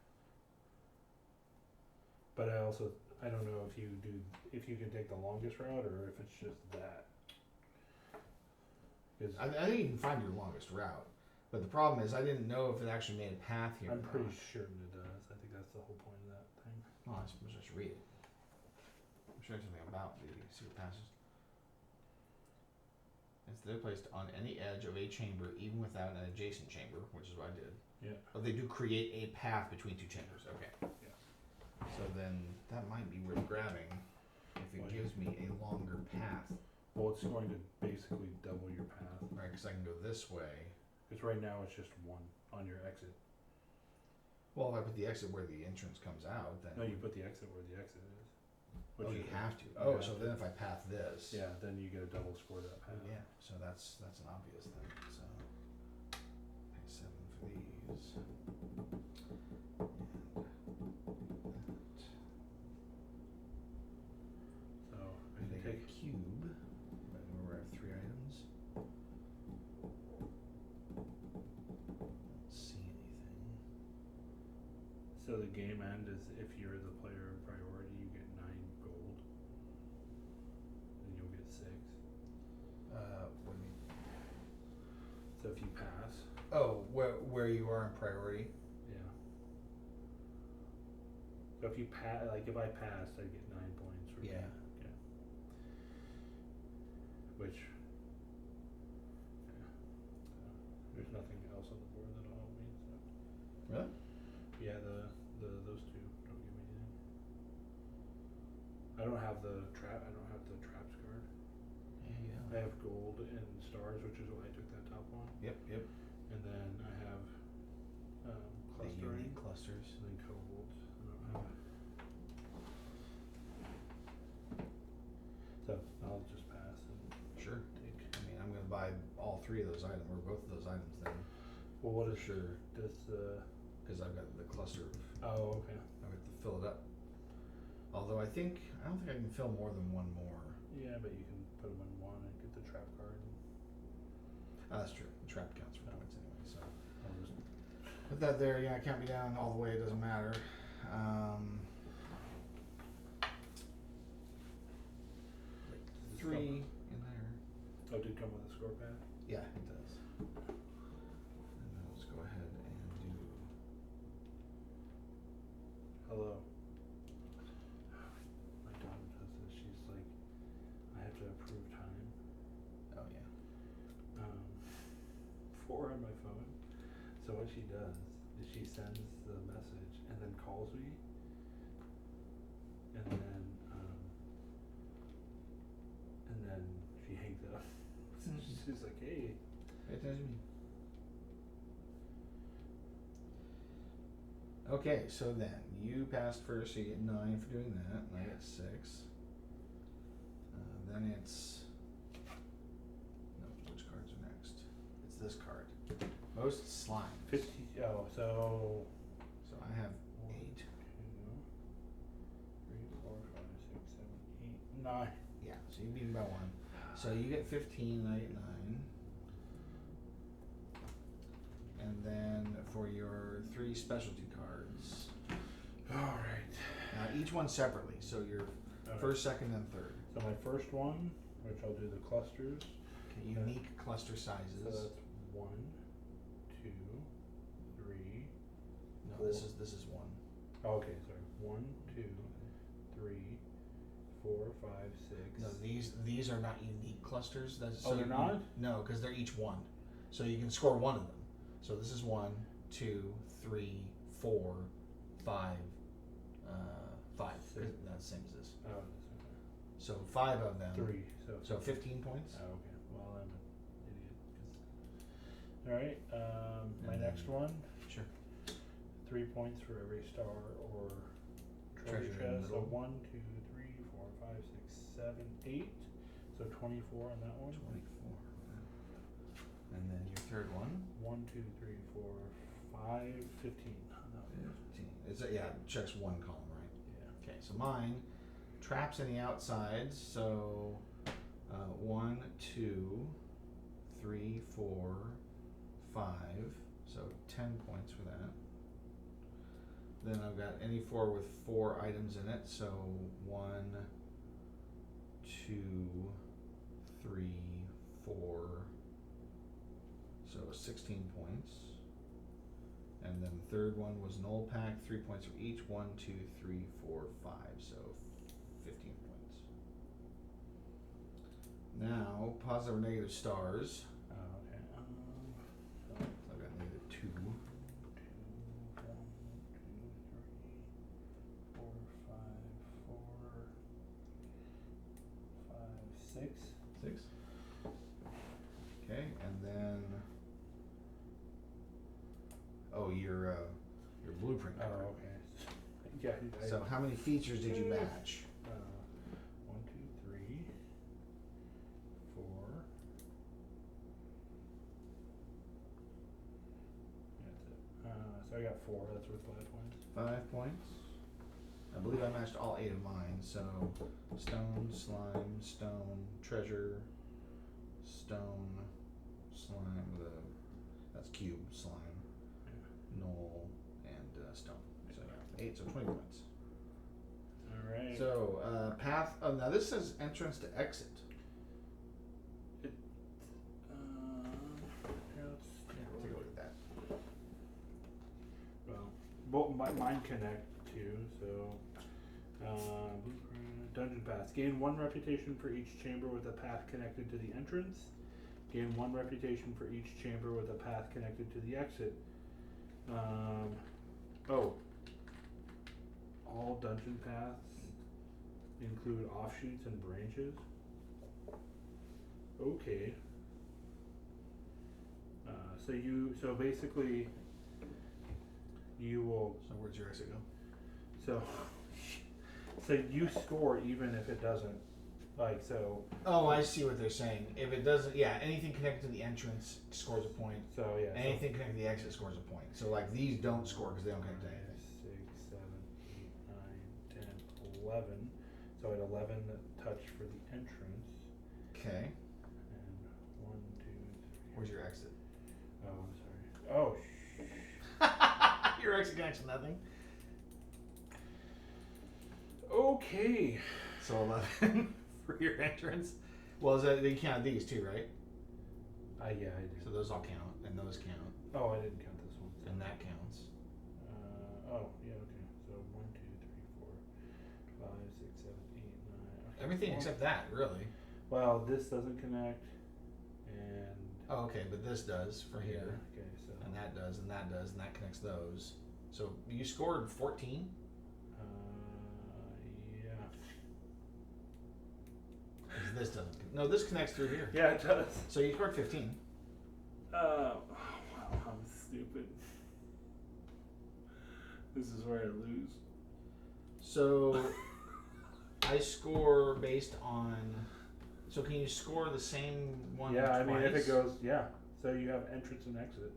But I don't know if you can take the longest route or if it's just that. 'Cause I think you can find your longest route, but the problem is I didn't know if it actually made a path here. I'm or pretty not. certain it does. I think that's the whole point of that thing. Oh, I suppose I should read it. I'm sure something about the secret passage. It's they're placed on any edge of a chamber, even without an adjacent chamber, which is what I did. Yeah. Oh, they do create a path between 2 chambers. Okay. Yeah. So then that might be worth grabbing if it Well, gives me a longer path, Well, it's going to basically double your path. right? Because I can go this way. Because right now it's just 1 on your exit. Well, if I put the exit where the entrance comes out, then No, you put the exit where the exit is. oh, you is- have to. you Oh, have so to. then if I path this, Yeah, then you get a double score that path. yeah. So that's an obvious thing. So pay 7 for these. So I And can I get a take. cube. Right where I have 3 items. Don't see anything. So the game end is if you're the player in priority, you get 9 gold. Then you'll get 6. What do you mean? So if you pass, Oh, where you are in priority. yeah. So if you pass, like if I passed, I'd get 9 points. For Yeah. Yeah. Which. Yeah. So there's nothing else on the board that'll help me. So. Really? Yeah, those 2 don't give me anything. I don't have the trap. I don't have the traps card. Yeah. I have gold and stars, which is why I took that top one. Yep. And then I have The clustering, unique clusters. and then kobolds. I don't have. So I'll just pass and Sure. take. I mean, I'm gonna buy all 3 of those items, or both of those items then, Well, what for is sure, does the? because I've got the cluster. Oh, okay. I have to fill it up. Although I don't think I can fill more than 1 more. Yeah, but you can put them in 1 and get the trap card. That's true. The trap counts for Yeah. points anyway. So I'll just. put that there. Yeah, count me down all the way. It doesn't matter. Does it 3 come- in there. Oh, it did come with a score pad. Yeah, it does. And then let's go ahead and do. Hello. My daughter does this. She's like, I have to approve time. Oh yeah. 4 on my phone. So what she does is she sends the message and then calls me, and then she hangs up. She's like, hey. Pay attention to me. Okay, so then you passed first, so you get 9 for doing that, and I get 6. Then it's no, which cards are next? It's this card. Most slimes. 50. Oh, so I have 1, 8. 2, 3, 4, 5, 6, 7, 8, 9. Yeah, so you beat me by 1. So you get 15, and I get 9. And then for your 3 specialty cards, All right. each one separately. So your first, second, and third. So my first one, which I'll do the clusters. Okay, unique cluster sizes. So that's 1, 2, 3. No, this is 1. Oh, okay, sorry. 1, 2, 3, 4, 5, 6. No, these are not unique clusters. That's, Oh, they're not? No, because they're each 1. So you can score one of them. So this is 1, 2, 3, 4, 5, 5. Six. That's the same as this. Oh, So 5 of them. 3. So 15 points. Oh, okay. Well, I'm an idiot. All right. My next one. Sure. 3 points for every star or treasure Treasure in the chest. So middle. 1, 2, 3, 4, 5, 6, 7, 8. So 24 on that one. 24. And then your third one. 1, 2, 3, 4, 5, 15 on that one. 15. Checks 1 column, right? Yeah. Okay, so mine traps in the outsides. So 1, 2, 3, 4, 5. So 10 points for that. Then I've got any 4 with 4 items in it. So 1, 2, 3, 4. So 16 points. And then the third one was null pack, 3 points for each. 1, 2, 3, 4, 5. So 15 points. Now, positive or negative stars. Okay. So I've got negative 2. 2, 1, 2, 3, 4, 5, 4, 5, 6. 6. Okay, and then your blueprint card. Oh, okay. Yeah. So how many features did you match? 1, 2, 3, 4. That's it. So I got 4. That's worth 5 points. 5 points. I believe I matched all 8 of mine. So stone, slime, stone, treasure, stone, slime with that's cube, slime, null, and stone. So yeah, 8, so 20 points. All right. So path. Oh, now this says entrance to exit. Here, let's Take a look at that. Well, mine connect too. So, dungeon paths. Gain 1 reputation for each chamber with a path connected to the entrance. Gain 1 reputation for each chamber with a path connected to the exit. All dungeon paths include offshoots and branches. Okay. So basically, you will. So where's your exit So go? you score even if it doesn't. Like so. Oh, I see what they're saying. If it doesn't, anything connected to the entrance scores a point. So yeah. Anything connected to the exit scores a point. So like these don't score because they don't connect to anything. 6, 7, 8, 9, 10, 11. So at 11, the touch for the entrance. Okay. And 1, 2, 3. Where's your exit? Oh, I'm sorry. Oh, Your exit connects to nothing. Okay. So 11 for your entrance. Well, is that they count these too, right? Yeah, I do. So those all count, and those count, Oh, I didn't count this one. and that counts. Yeah, okay. So 1, 2, 3, 4, 5, 6, 7, 8, 9. Okay. Everything except that, really. Well, this doesn't connect, and. Oh, okay, but this does for here, Okay, so. and that does, and that does, and that connects those. So you scored 14. Yeah. 'Cause this doesn't. No, this connects through here. Yeah, it does. So you scored 15. Wow, I'm stupid. This is where I lose. So I score based on. So can you score the same one? Yeah, I twice? mean, if it goes, yeah. So you have entrance and exit.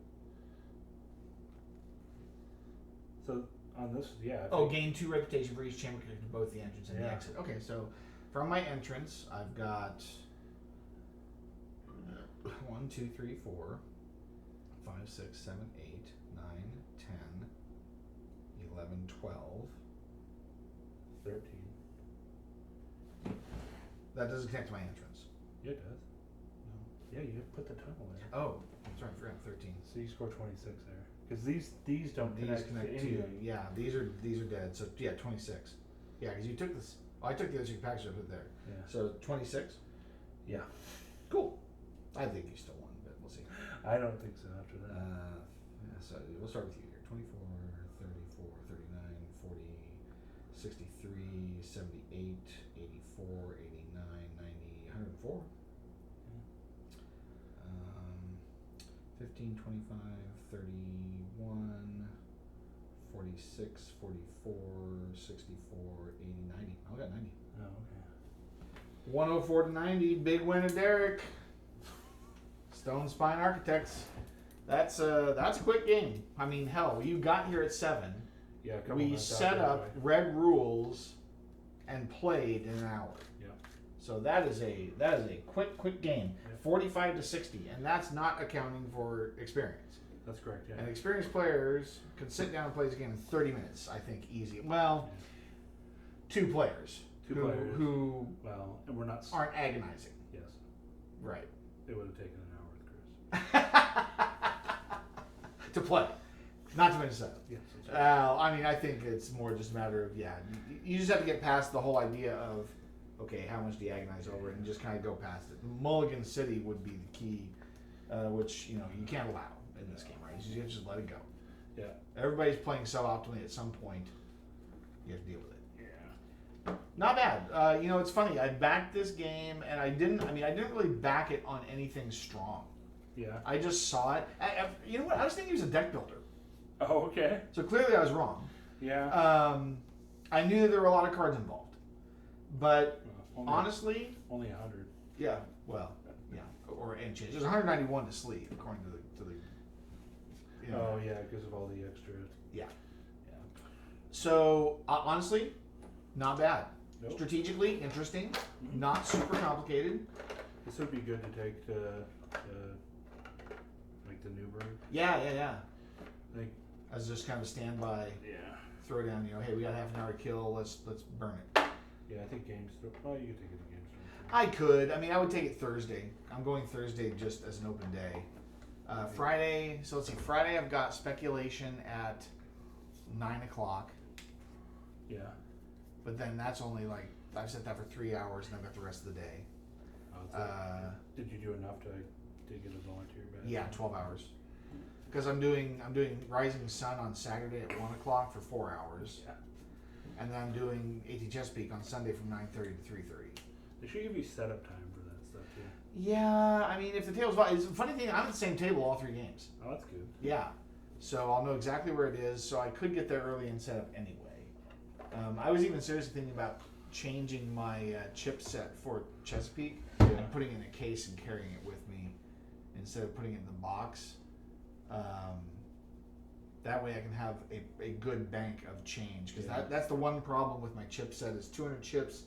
So on this, yeah. Oh, gain 2 reputation for each chamber connected to both the entrance and the Yeah. exit. Okay, so from my entrance, I've got 1, 2, 3, 4, 5, 6, 7, 8, 9, 10, 11, 12. 13. That doesn't connect to my entrance. Yeah, it does. No. Yeah, you put the tunnel there. Oh, I'm sorry, I forgot 13. So you score 26 there. Because these don't These connect connect to to anything. yeah. These are dead. So yeah, 26. Yeah, because you took this. Oh, I took the other 2 packages I put there. Yeah. So 26. Yeah. Cool. I think you still won, but we'll see. I don't think so after that. Yeah, so we'll start with you here. 24, 34, 39, 40, 63, 78, 84, 89, 90, 104. 15, 25, 31, 46, 44, 64, 80, 90. I got 90. Oh, okay. 104 to 90. Big winner, Derek. Stonespine Architects. That's a quick game. I mean, hell, you got here at 7. Yeah, a couple We minutes set after up, read rules, and played in an hour. Yeah. So that is a quick game. Yeah. 45 to 60, and that's not accounting for experience. That's correct, yeah. And experienced players can sit down and play this game in 30 minutes, I think, easy. Well, 2 players. Who well, and we're not... aren't agonizing. Yes. Right. It would have taken an hour with Chris. To play. Not to finish that. Yes, that's right. I mean, I think it's more just a matter of, you just have to get past the whole idea of, okay, how much do you agonize over it, and just kind of go past it. Mulligan City would be the key, which, you can't allow in this game, right? You just let it go. Yeah. Everybody's playing suboptimally at some point. You have to deal with it. Yeah. Not bad. It's funny. I backed this game, and I didn't really back it on anything strong. Yeah. I just saw it. You know what? I was thinking he was a deck builder. Oh, okay. So clearly I was wrong. Yeah. I knew that there were a lot of cards involved. But honestly... Only 100. Yeah, well, yeah. Or and change. There's 191 to sleeve, according to the Oh, yeah, because of all the extra... Yeah. So, honestly, not bad. Nope. Strategically interesting, not super complicated. This would be good to take to like the Newburgh. Yeah. I think. As just kind of a standby, Yeah. throw down. Hey, we got half an hour to kill. Let's burn it. Yeah, I think GameStop. Oh, you could take it to GameStop. I could. I mean, I would take it Thursday. I'm going Thursday just as an open day. Friday. So let's see. Friday, I've got speculation at 9:00. Yeah. But then that's only like I've set that for 3 hours, and I've got the rest of the day. Did you do enough to get a volunteer back? Yeah, 12 hours. Because I'm doing Rising Sun on Saturday at 1:00 for 4 hours, Yeah. and then I'm doing AT Chesapeake on Sunday from 9:30 to 3:30. They should give you setup time for that stuff too. Yeah, I mean, if the table's it's a funny thing. I'm at the same table all 3 games. Oh, that's good. Yeah, so I'll know exactly where it is. So I could get there early and set up anyway. I was even seriously thinking about changing my chip set for Chesapeake and putting it in a case and carrying it with me instead of putting it in the box. That way I can have a good bank of change, because that's the one problem with my chip set is 200 chips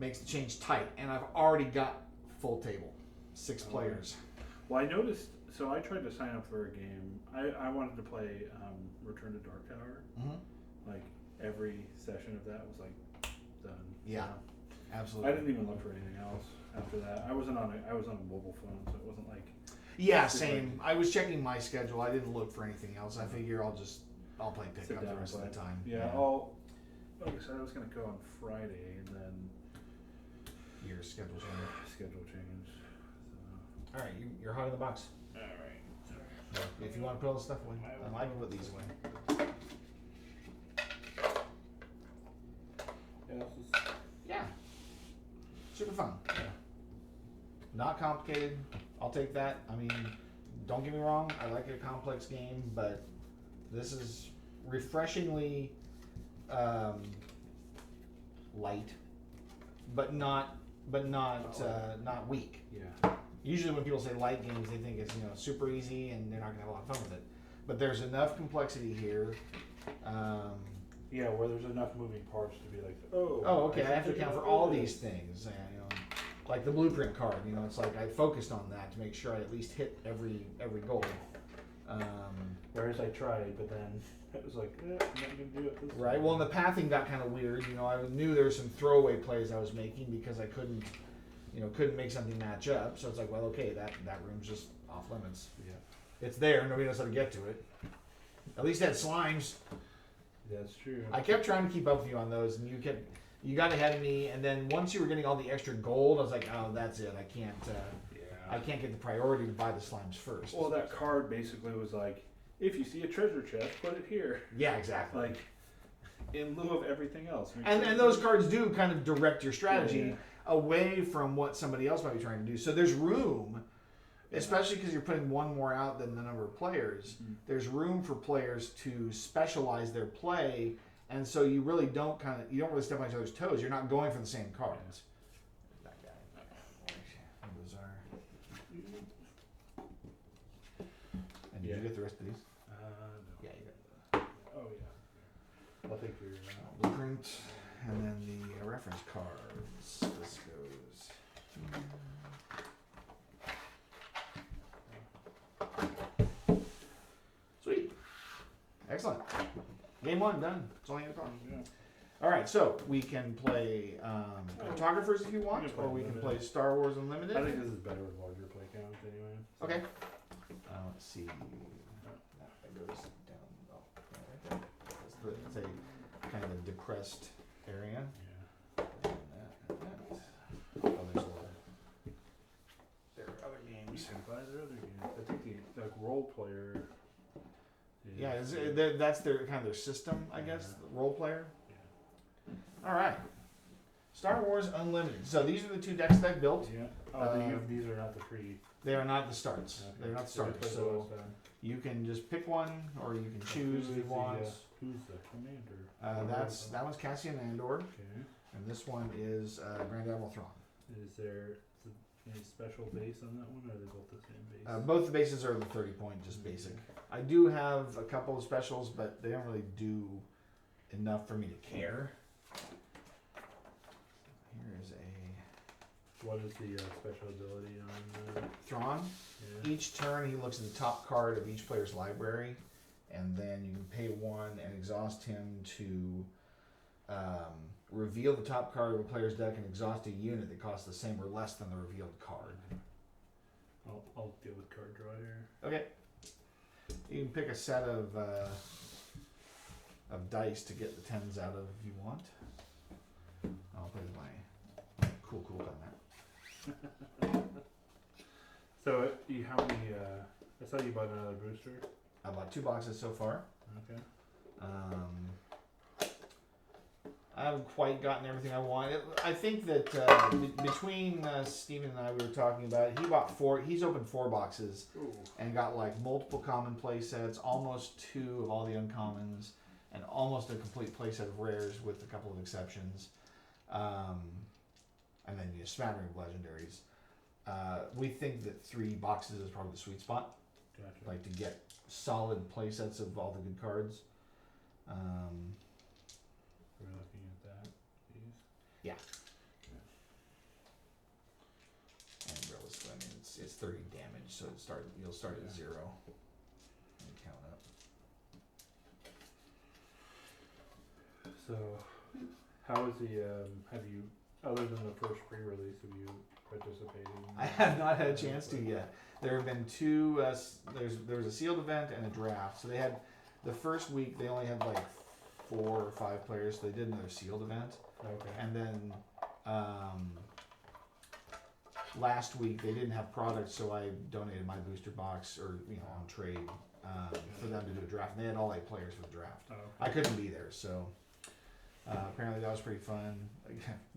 makes the change tight, and I've already got full table, 6 players. Well, I noticed. So I tried to sign up for a game. I wanted to play Return to Dark Tower. Mm-hmm. Like every session of that was like done. Yeah, So absolutely. I didn't even look for anything else after that. I was on a mobile phone, so it wasn't like. Yeah, same. I was checking my schedule. I didn't look for anything else. I figure I'll play pickup the rest of the time. Yeah. Like I said, I was gonna go on Friday, and then Your schedule change. schedule change. So. All right, you're hot in the box. All right. If you want to put all the stuff away, I can put these away. Yeah. This is, Yeah, super fun. yeah. Not complicated. I'll take that. I mean, don't get me wrong. I like a complex game, but this is refreshingly light, but not not weak. Yeah. Usually when people say light games, they think it's super easy and they're not gonna have a lot of fun with it. But there's enough complexity here. Yeah, where there's enough moving parts to be like, oh. Oh, okay. I have to account for all these things. Like the blueprint card. It's like I focused on that to make sure I at least hit every goal. Whereas I tried, but then it was like, I'm not gonna do it this Right. time. Well, and the pathing got kind of weird. I knew there were some throwaway plays I was making because I couldn't make something match up. So it's like, well, okay, that room's just off limits. Yeah. It's there. Nobody knows how to get to it. At least it had slimes. That's true. I kept trying to keep up with you on those, and you got ahead of me. And then once you were getting all the extra gold, I was like, oh, that's it. I can't get the priority to buy the slimes first. Well, that card basically was like, if you see a treasure chest, put it here. Yeah, exactly. Like, in lieu of everything else. And those cards do kind of direct your strategy away from what somebody else might be trying to do. So there's room, especially because you're putting one more out than the number of players. Mm-hmm. There's room for players to specialize their play, and so you really don't really step on each other's toes. You're not going for the same cards. That guy. Bizarre. And did you get the rest of these? No. Yeah, you got them. Oh, yeah. I'll take your blueprint, and then the reference cards. This goes. Sweet. Excellent. Game 1 done. That's all you had to Yeah. All right, so we can play Cartographers if you want, or we can play Star Wars Unlimited. I think this is better with larger play counts anyway. So. Okay. Let's see. That goes down. Oh, yeah, right there. It's a kind of a depressed area. Yeah. Oh, there's there are other games. You can buy their other games. I think the role player. Yeah, that's their kind of their system, I guess. The role player. Yeah. All right. Star Wars Unlimited. So these are the two decks that I built. Yeah. These are not the free. They are not the starts. Okay. They're not the starters. So you can just pick one, or you can choose if you want. Who's the commander? That one's Cassian Andor. Okay. And this one is Grand Admiral Thrawn. Is there any special base on that one, or are they both the same base? Both the bases are the 30 point, just basic. I do have a couple of specials, but they don't really do enough for me to care. Here is a... What is the special ability on Thrawn? Yeah. Each turn he looks at the top card of each player's library, and then you can pay 1 and exhaust him to reveal the top card of a player's deck and exhaust a unit that costs the same or less than the revealed card. I'll deal with card draw here. Okay. You can pick a set of dice to get the 10s out of if you want. I'll play my cool on that. So how many? I saw you bought another booster. I bought 2 boxes so far. Okay. I haven't quite gotten everything I want. I think that between Steven and I, we were talking about it. He bought 4. He's opened 4 boxes. Ooh. And got like multiple common play sets, almost 2 of all the uncommons, and almost a complete play set of rares with a couple of exceptions, and then a smattering of legendaries. We think that 3 boxes is probably the sweet spot. Gotcha. Like to get solid play sets of all the good cards. We're looking at that. These. Yeah. And realistically, I mean, it's 30 damage, so you'll start at 0 and count up. So, how is the have you, other than the first pre-release, have you participated? I have not had a chance to yet. There have been 2. There was a sealed event and a draft. So they had the first week. They only had like 4 or 5 players. So they did another sealed event. Okay. And then last week they didn't have products, so I donated my booster box, or on trade, for them to do a draft. And they had all 8 players for the draft. Oh, okay. I couldn't be there, so apparently that was pretty fun.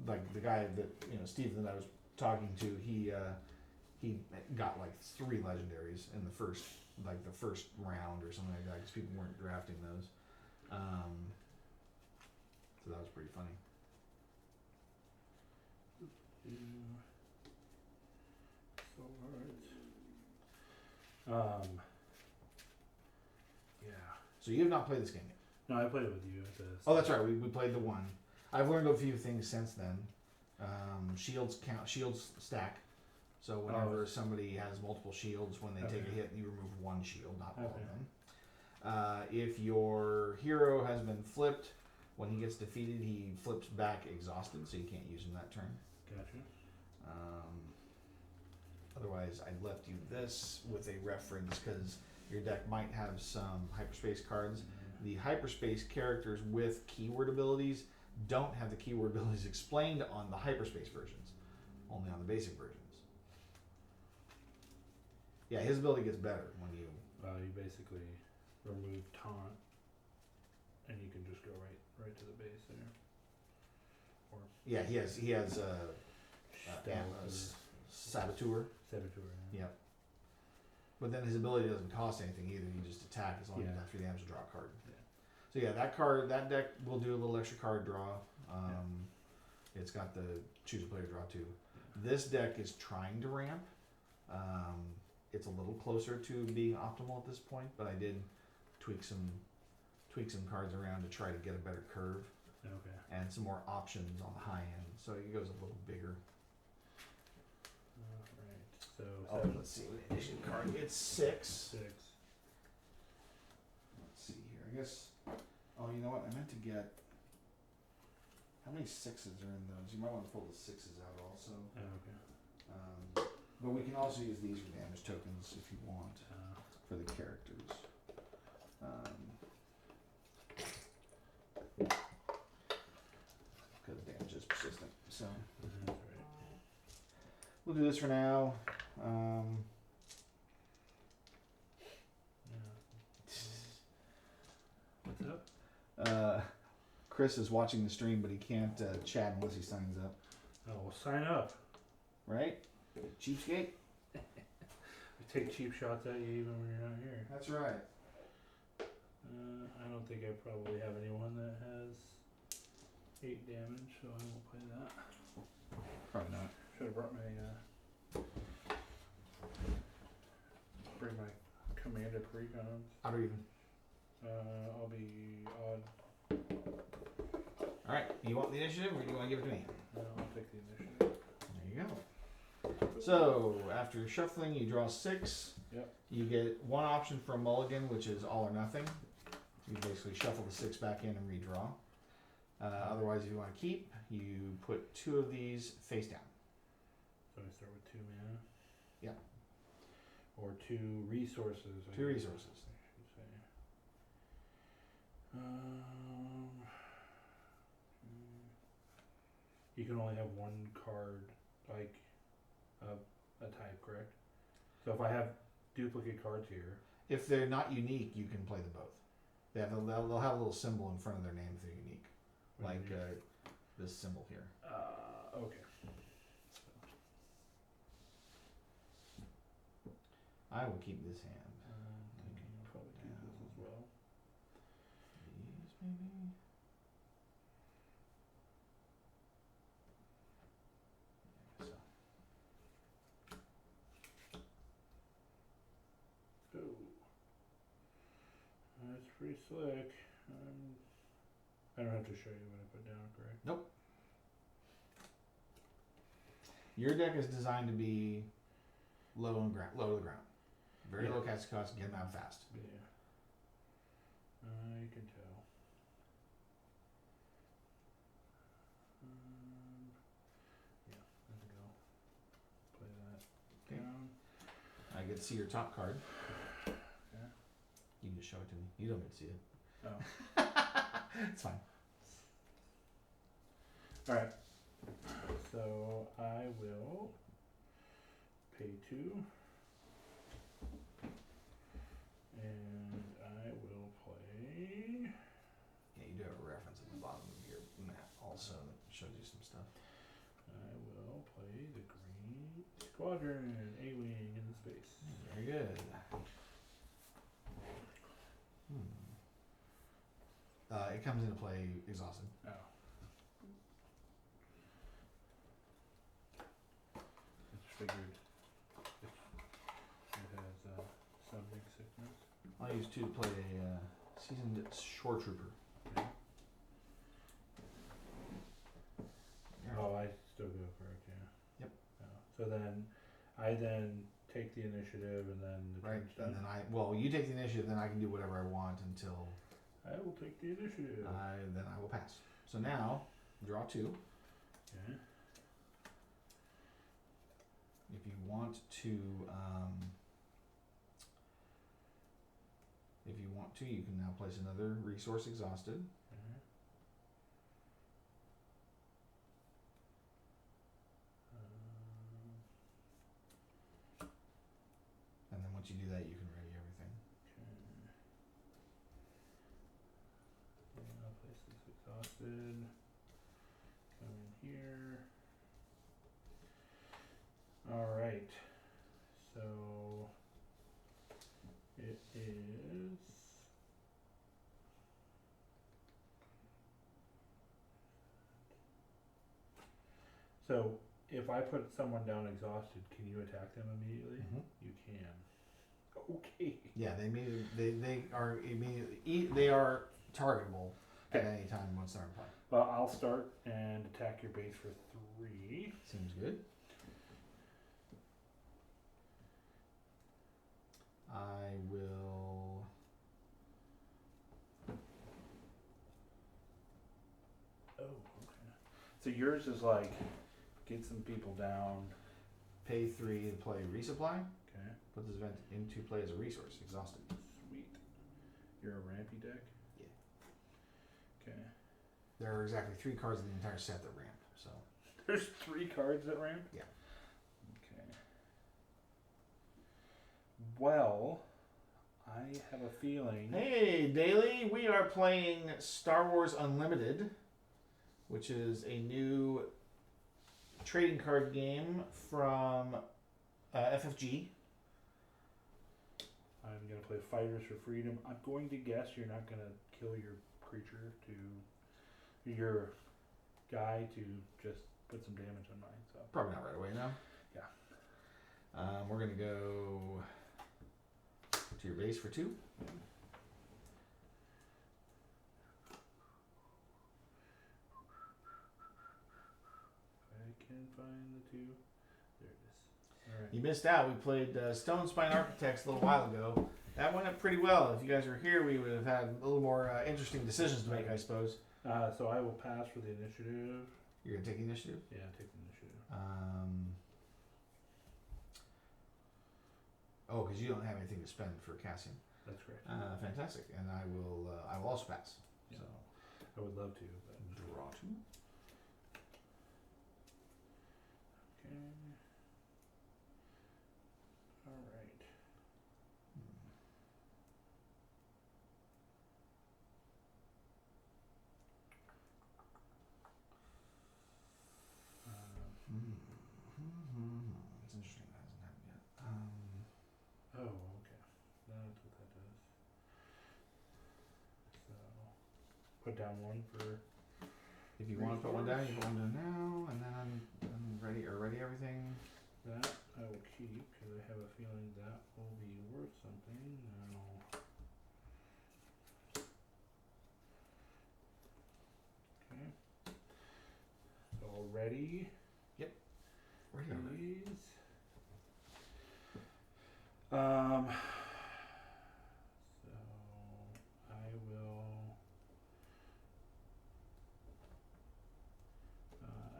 Like the guy that Steve that I was talking to, he got like 3 legendaries in the first round or something like that, because people weren't drafting those. So that was pretty funny. Yeah. So you have not played this game yet? No, I played it with you at the. Oh, that's right. We played the one. I've learned a few things since then. Shields count. Shields stack. So whenever somebody has multiple shields, when they take a hit, you remove one shield, not all of them. If your hero has been flipped, when he gets defeated, he flips back exhausted, so you can't use him that turn. Gotcha. Otherwise, I left you this with a reference because your deck might have some hyperspace cards. The hyperspace characters with keyword abilities don't have the keyword abilities explained on the hyperspace versions, only on the basic versions. Yeah, his ability gets better when you... You basically remove taunt, and you can just go right to the base there. Or yeah, he has Saboteur. Saboteur. Yeah. But then his ability doesn't cost anything either. You just attack as long as you have 3 damage to draw a card. Yeah. So yeah, that deck will do a little extra card draw. It's got the choose a player draw too. This deck is trying to ramp. It's a little closer to being optimal at this point, but I did tweak some cards around to try to get a better curve. Okay. And some more options on the high end, so it goes a little bigger. Alright. So let's see what edition card. It's 6. Let's see here. I guess. Oh, you know what? I meant to get. How many 6s are in those? You might want to pull the 6s out also. Okay. But we can also use these for damage tokens if you want for the characters. Because damage is persistent. So we'll do this for now. What's up? Chris is watching the stream, but he can't chat unless he signs up. Oh, well, sign up. Right? Cheapskate? We take cheap shots at you even when you're not here. That's right. I don't think I probably have anyone that has 8 damage, so I won't play that. Probably not. Should have brought my bring my commander precons. Odd or even? I'll be odd. Alright, you want the initiative or do you want to give it to me? I'll take the initiative. There you go. So, after shuffling, you draw 6. Yep. You get one option for a mulligan, which is all or nothing. You basically shuffle the 6 back in and redraw. Otherwise, if you want to keep, you put 2 of these face down. So I start with 2 mana? Yep. Or 2 resources. 2 resources. You can only have one card, like a type, correct? So if I have duplicate cards here, if they're not unique, you can play them both. They'll have a little symbol in front of their name if they're unique, like this symbol here. Okay. I will keep this hand. Probably keep this as well. These maybe. That's pretty slick. I don't have to show you what I put down, correct? Nope. Your deck is designed to be low to the ground. Very low cast cost, get them out fast. Yeah. You can tell. Yeah, there we go. Play that down. I get to see your top card. Yeah. You can just show it to me. You don't get to see it. Oh. It's fine. Alright. So I will pay 2. And I will play. Yeah, you do have a reference at the bottom of your map also that shows you some stuff. I will play the Green Squadron, A-Wing in the space. Very good. it comes into play exhausted. Oh. It's figured it has subject sickness. I'll use 2 to play a seasoned shore trooper. Okay. Oh, I still go correct, yeah. Yep. Oh. So then, I then take the initiative and then the Right, turn's done. and then you take the initiative, then I can do whatever I want until I will take the initiative. then I will pass. So now, draw 2. Okay. If you want to, you can now place another resource exhausted. Okay. And then once you do that, you can ready everything. Okay. Yeah, I'll place this exhausted. Come in here. Alright. So it is so if I put someone down exhausted, can you attack them immediately? Mm-hmm. You can. Okay. Yeah, they are immediately they are targetable at any time once they're in play. Well, I'll start and attack your base for 3. Seems good. I will. Oh, okay. So yours is like get some people down. Pay 3 to play resupply. Okay. Put this event into play as a resource. Exhausted. Sweet. You're a rampy deck? Yeah. Okay. There are exactly 3 cards in the entire set that ramp. So. There's 3 cards that ramp? Yeah. Okay. Well, I have a feeling. Hey, Daily, we are playing Star Wars Unlimited, which is a new trading card game from FFG. I'm going to play Fighters for Freedom. I'm going to guess you're not going to kill your creature your guy to just put some damage on mine. So Probably not right away, no? Yeah. We're going to go to your base for 2. I can find the 2. There it is. All right. You missed out. We played Stonespine Architects a little while ago. That went up pretty well. If you guys were here, we would have had a little more interesting decisions to make, I suppose. So I will pass for the initiative. You're going to take the initiative? Yeah, take the initiative. Oh, because you don't have anything to spend for Cassian. That's correct. Fantastic. And I will also pass. Yeah. So I would love to, but draw 2. okay. All right. It's interesting. That hasn't happened yet. Oh, okay. That's what that does. So put down 1 for. If you want to put one down, you put one down now, and then I'm ready everything. That I will keep because I have a feeling that will be worth something now. Okay. So ready? Ready. Please. So I will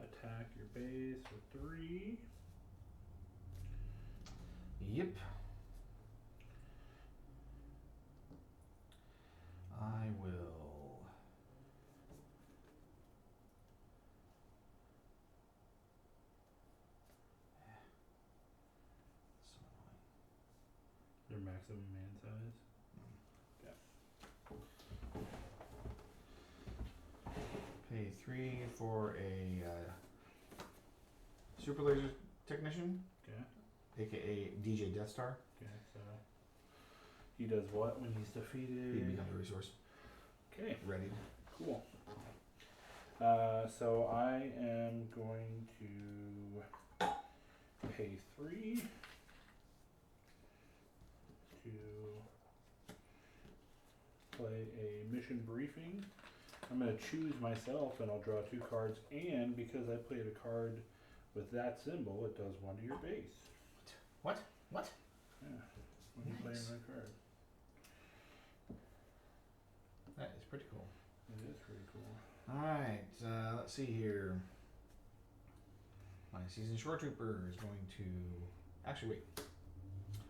attack your base with 3. Yep. I will. So annoying. Their maximum man size. Pay 3 for a super laser technician, Okay. aka DJ Death Star. Okay. So he does what when he's He defeated? becomes a resource. Okay. Ready. Cool. So I am going to pay 3 to play a mission briefing. I'm going to choose myself and I'll draw 2 cards, and because I played a card with that symbol, it does 1 to your base. What? Yeah, when you play Nice. that card. That is pretty cool. It is pretty cool. Alright, let's see here. My seasoned shore trooper is going to... Actually, wait.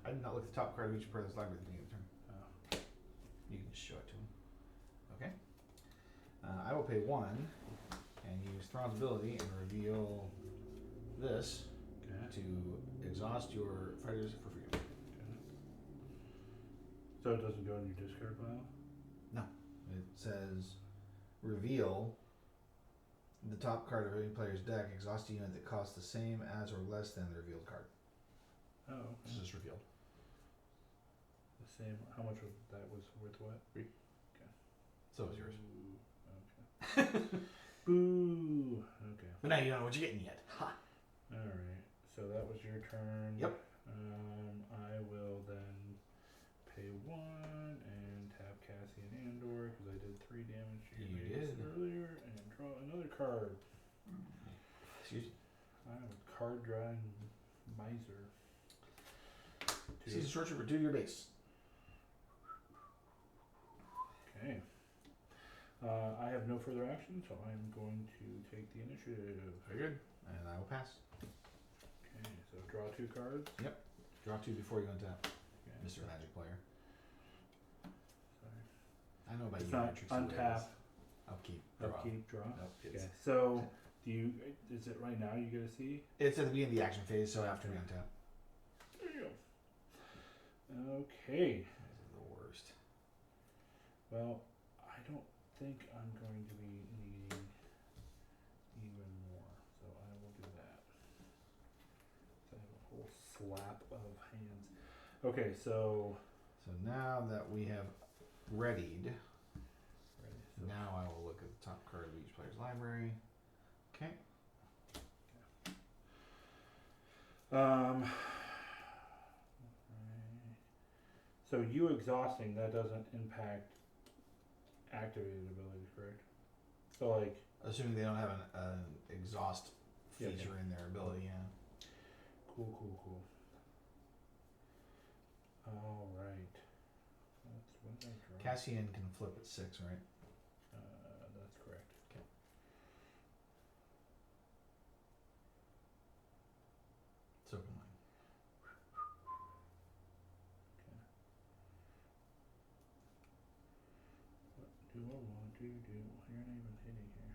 I did not look at the top card of each part of this library at the beginning of the turn. Oh. You can just show it to him. Okay. I will pay 1 and use Thrawn's ability and reveal this Okay. to exhaust your fighters for freedom. Okay. So it doesn't go in your discard pile? No. It says reveal the top card of any player's deck, exhaust a unit that costs the same as or less than the revealed card. Oh, okay. It's just revealed. The same. How much was that was worth what? 3. Okay. So is yours. Ooh, okay. Boo. Okay. But now you don't know what you're getting yet. Ha! Alright. So that was your turn. Yep. I will then pay 1 and tap Cassian Andor because I did 3 damage to your You base did. earlier, and draw another card. Excuse me. I'm a card drawing miser. Season short trooper, 2 to your base. Okay. I have no further action, so I'm going to take the initiative. Very good. And I will pass. Okay, so draw 2 cards. Draw 2 before you untap, Okay. Mr. Magic Player. Sorry. I know about It's you. not Matrix untap, Upkeep. Draw. upkeep, draw. Nope, Okay, it's, so do you? Is it right now? You get to see? it's at the beginning of the action phase, so after we untap. There you go. Okay. This is the worst. Well, I don't think I'm going to be needing even more, so I will do that. So I have a whole slap of hands. Okay, so So now that we have readied, ready. So now I will look at the top card of each player's library. Okay. right. So you exhausting, that doesn't impact activated abilities, correct? So like, Assuming they don't have an exhaust Yeah, feature yeah. in their ability, yeah. cool. All right. That's when I draw. Cassian can flip at 6, right? That's correct. Okay. So can mine. What do I want to do? You're not even hitting here.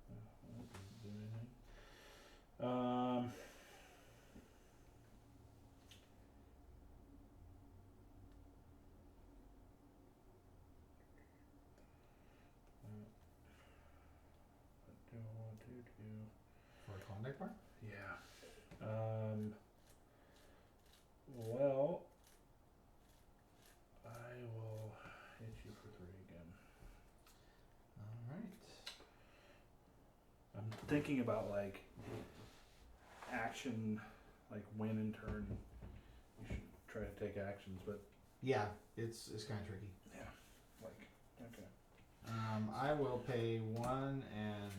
Won't do anything. What do I want to do? For a Klondike bar? Yeah. Well, I will hit you for 3 again. Alright. I'm thinking about like action, like win and turn. You should try to take actions, but Yeah, it's kind of tricky. yeah, like okay. I will pay 1 and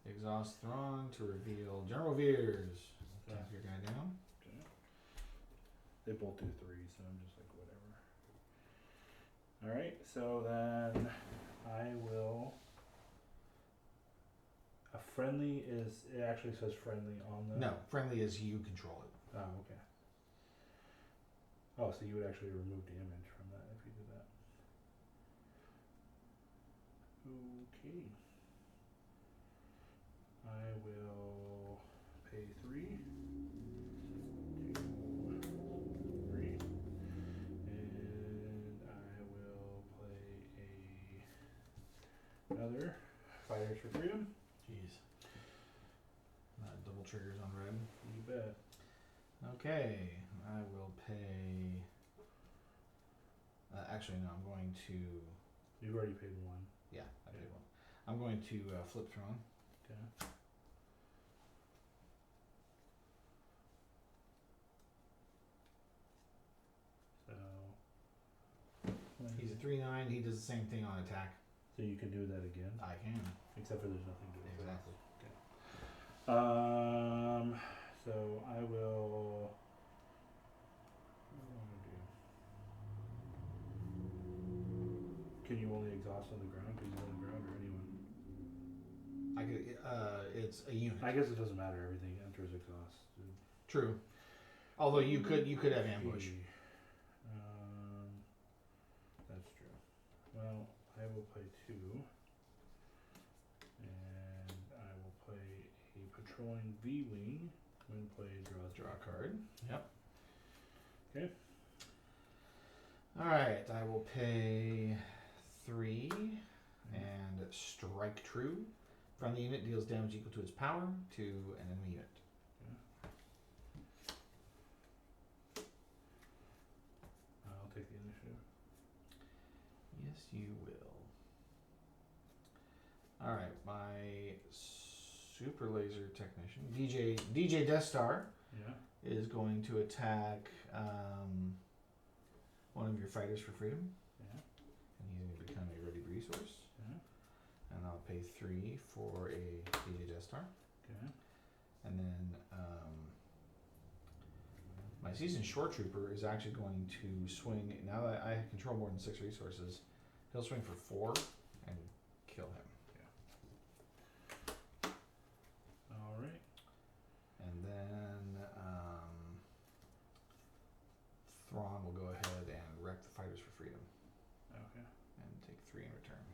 exhaust Thrawn to reveal General Veers. Tap your guy down. Okay. They both do 3, so I'm just like whatever. All right, so then I will. A friendly is, it actually says friendly on the. No, friendly is you control it. Oh, okay. Oh, so you would actually remove damage from that if you did that. Okay. I will pay 3. 2, 3. And I will play another Fighters for Freedom. Jeez. Not double double triggers on red. You bet. Okay, I will pay. Actually, no. I'm going to. You've already paid one. Yeah, I paid one. I'm going to flip Thrawn. Okay. So. He's a 3/9. He does the same thing on attack. So you can do that again. I can. Except for there's nothing to do. Exactly. Okay. So I will. What do I want to do? Can you only exhaust on the ground? Because he's on the ground, or anyone? I could. It's a unit. I guess it doesn't matter. Everything enters exhaust. True. Although you could have ambush. That's true. Well, I will play 2, and I will play a patrolling V-wing. When played, draw Draw a card. Yep. Okay. All right. I will pay 3 and strike true. Friendly unit deals damage equal to its power to an enemy unit. I'll take the initiative. Yes, you will. All right, my super laser technician, DJ Death Star, is going to attack one of your fighters for freedom. Yeah. And he's going to become a ready resource. Yeah. And I'll pay 3 for a DJ Death Star. Okay. And then my seasoned short trooper is actually going to swing. Now that I control more than 6 resources, he'll swing for 4 and kill him. All right. And then Thrawn will go ahead and wreck the fighters for freedom. Okay. And take 3 in return.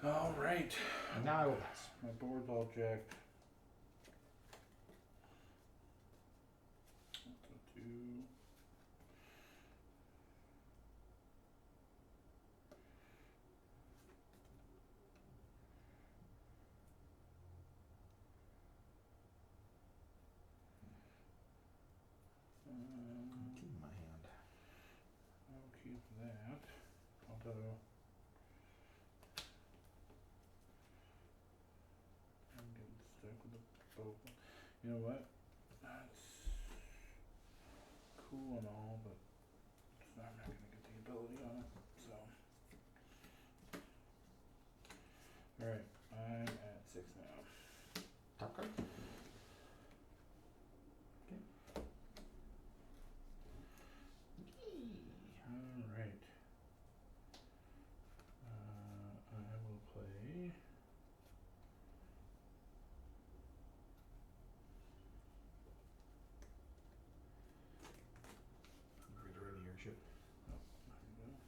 All right. And now I will pass. My board's all jacked. That's a 2. Keep in my hand. I'll keep that. Although I'm getting stuck with the boat. You know what? That's cool and all, but I'm not gonna get the ability on it. So, all right, I'm at 6 now. Top card. All right. I will play. Get rid of your ship. Oh, there we go.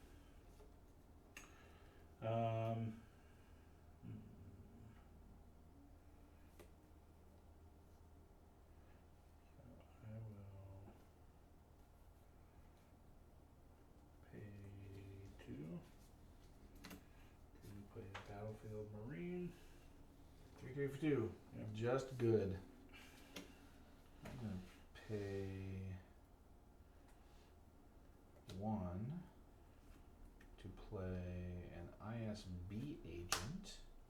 So I will pay 2 to play a Battlefield Marine. 3 for 2. Yep. Just good. I'm gonna pay 1 to play an ISB agent.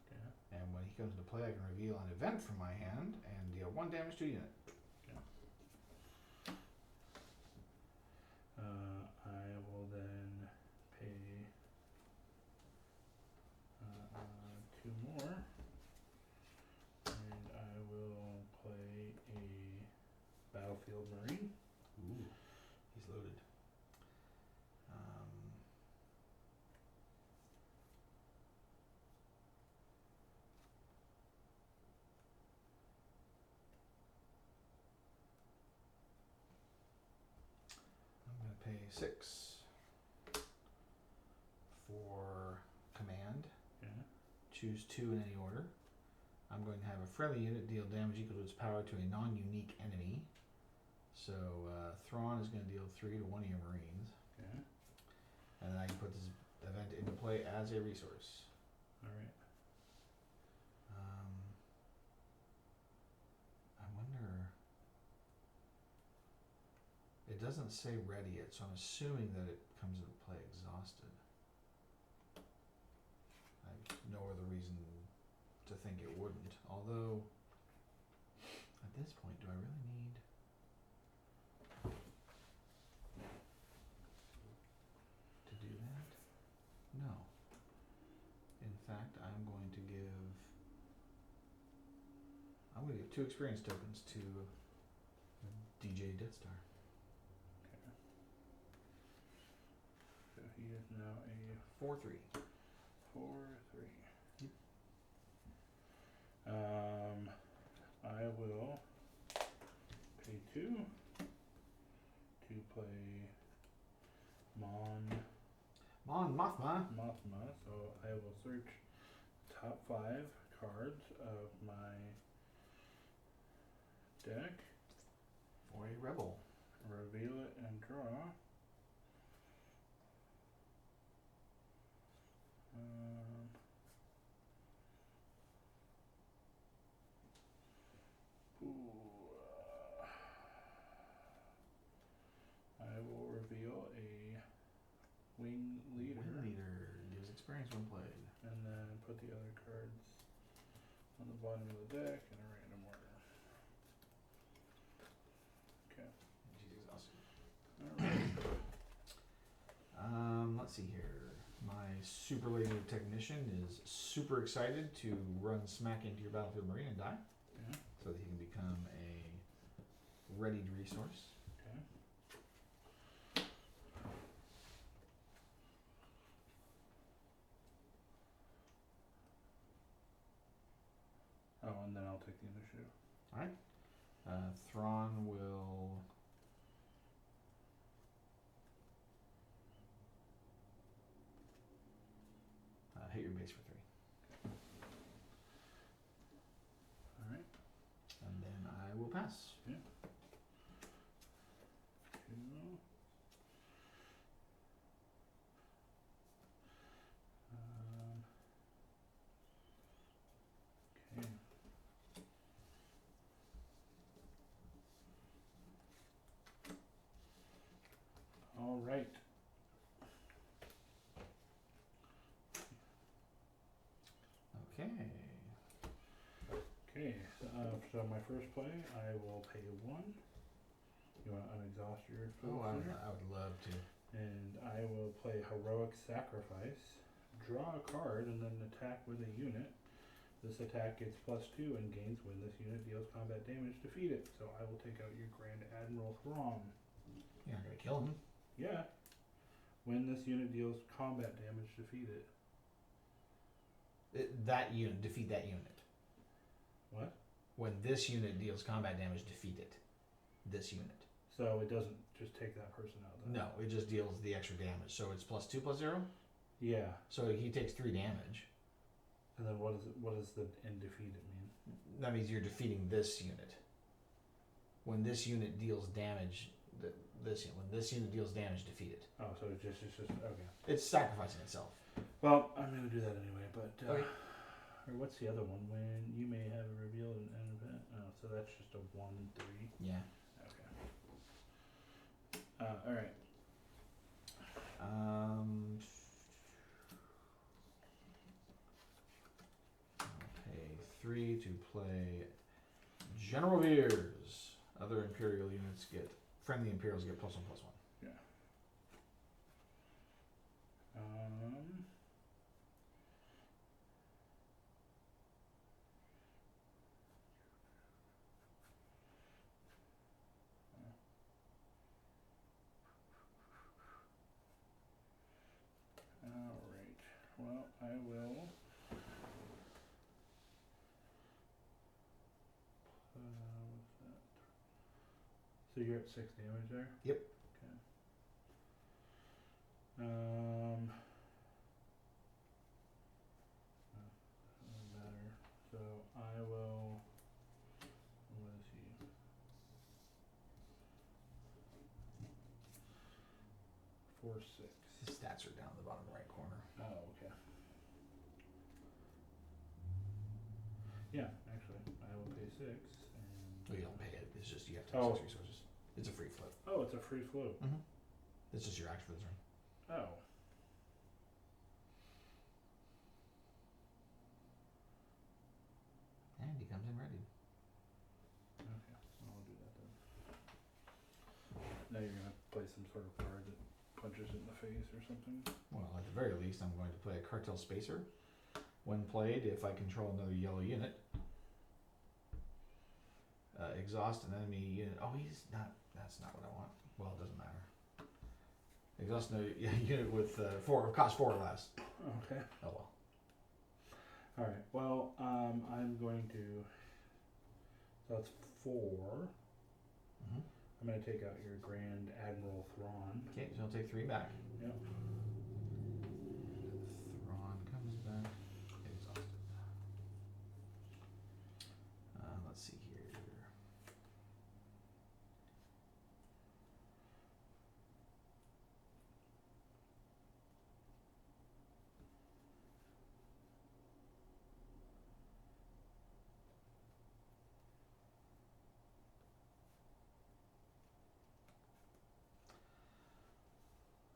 Okay. And when he comes into play, I can reveal an event from my hand and deal 1 damage to a unit. I will then pay 2 more, and I will play a Battlefield Marine. Ooh, he's loaded. I'm going to pay 6 for command. Yeah. Choose 2 in any order. I'm going to have a friendly unit deal damage equal to its power to a non-unique enemy. So Thrawn is going to deal 3 to one of your Marines. Okay. And then I can put event into play as a resource. All right. I wonder. It doesn't say ready yet, so I'm assuming that it comes into play exhausted. I have no other reason to think it wouldn't. Although, at this point, do I really need to do that? No. In fact, I'm going to give 2 experience tokens to DJ Death Star. Okay. So he is now a 4/3. 4/3. Yep. I will pay 2 to play Mothma. Mothma. So I will search top 5 cards of my deck, For a rebel. reveal it, and draw. I will reveal a wing leader, Wing leader gives experience when played. and then put the other cards on the bottom of the deck in a random order. Okay. She's exhausted. Alright. Let's see here. My super laser technician is super excited to run smack into your battlefield marine and die, Yeah. so that he can become a readied resource. Okay. Oh, and then I'll take the initiative. Alright. Thrawn will hit your base for 3. Alright. And then I will pass. Yeah. 2. Okay. All right. Okay. Okay. So my first play, I will pay 1. You want to unexhaust your Oh, I filter? would love to. And I will play Heroic Sacrifice, draw a card, and then attack with a unit. This attack gets +2 and gains when this unit deals combat damage, defeat it. So I will take out your Grand Admiral Thrawn. You're not gonna kill him. Yeah. When this unit deals combat damage, defeat it. That unit, defeat that unit. What? When this unit deals combat damage, defeat it. This unit. So it doesn't just take that person out then? No, it just deals the extra damage. So it's +2/+0. Yeah. So he takes 3 damage. And then what does the in defeated mean? That means you're defeating this unit. When this unit deals damage, when this unit deals damage, defeat it. Oh, so it's just okay. It's sacrificing itself. Well, I'm gonna do that anyway, but Okay. or what's the other one? When you may have revealed an event. Oh, so that's just a 1/3. Yeah. Okay. All right. I'll pay 3 to play General Veers. Other Imperial units get friendly Imperials get +1/+1. Yeah. All right. Well, I will. What's that? So you're at 6 damage there? Yep. Okay. Doesn't matter. So I will. What is he? 4/6. His stats are down in the bottom right corner. Oh, okay. Yeah, actually, I will pay 6. And Well, you don't pay it. It's just you have to have 6 resources. It's a free float. Oh, it's a free float. Mm-hmm. It's just your action for the turn. Oh. And he comes in ready. Okay, I'll do that then. Now you're gonna play some sort of card that punches it in the face or something? Well, at the very least, I'm going to play a Cartel Spacer. When played, if I control another yellow unit, exhaust an enemy unit. Oh, he's not. That's not what I want. Well, it doesn't matter. Exhaust another unit with cost 4 or less. Okay. Oh well. Alright, well, I'm going to. So that's 4. Mm-hmm. I'm going to take out your Grand Admiral Thrawn. Okay, so I'll take 3 back. Yep. Thrawn comes back. Exhausted. Let's see here.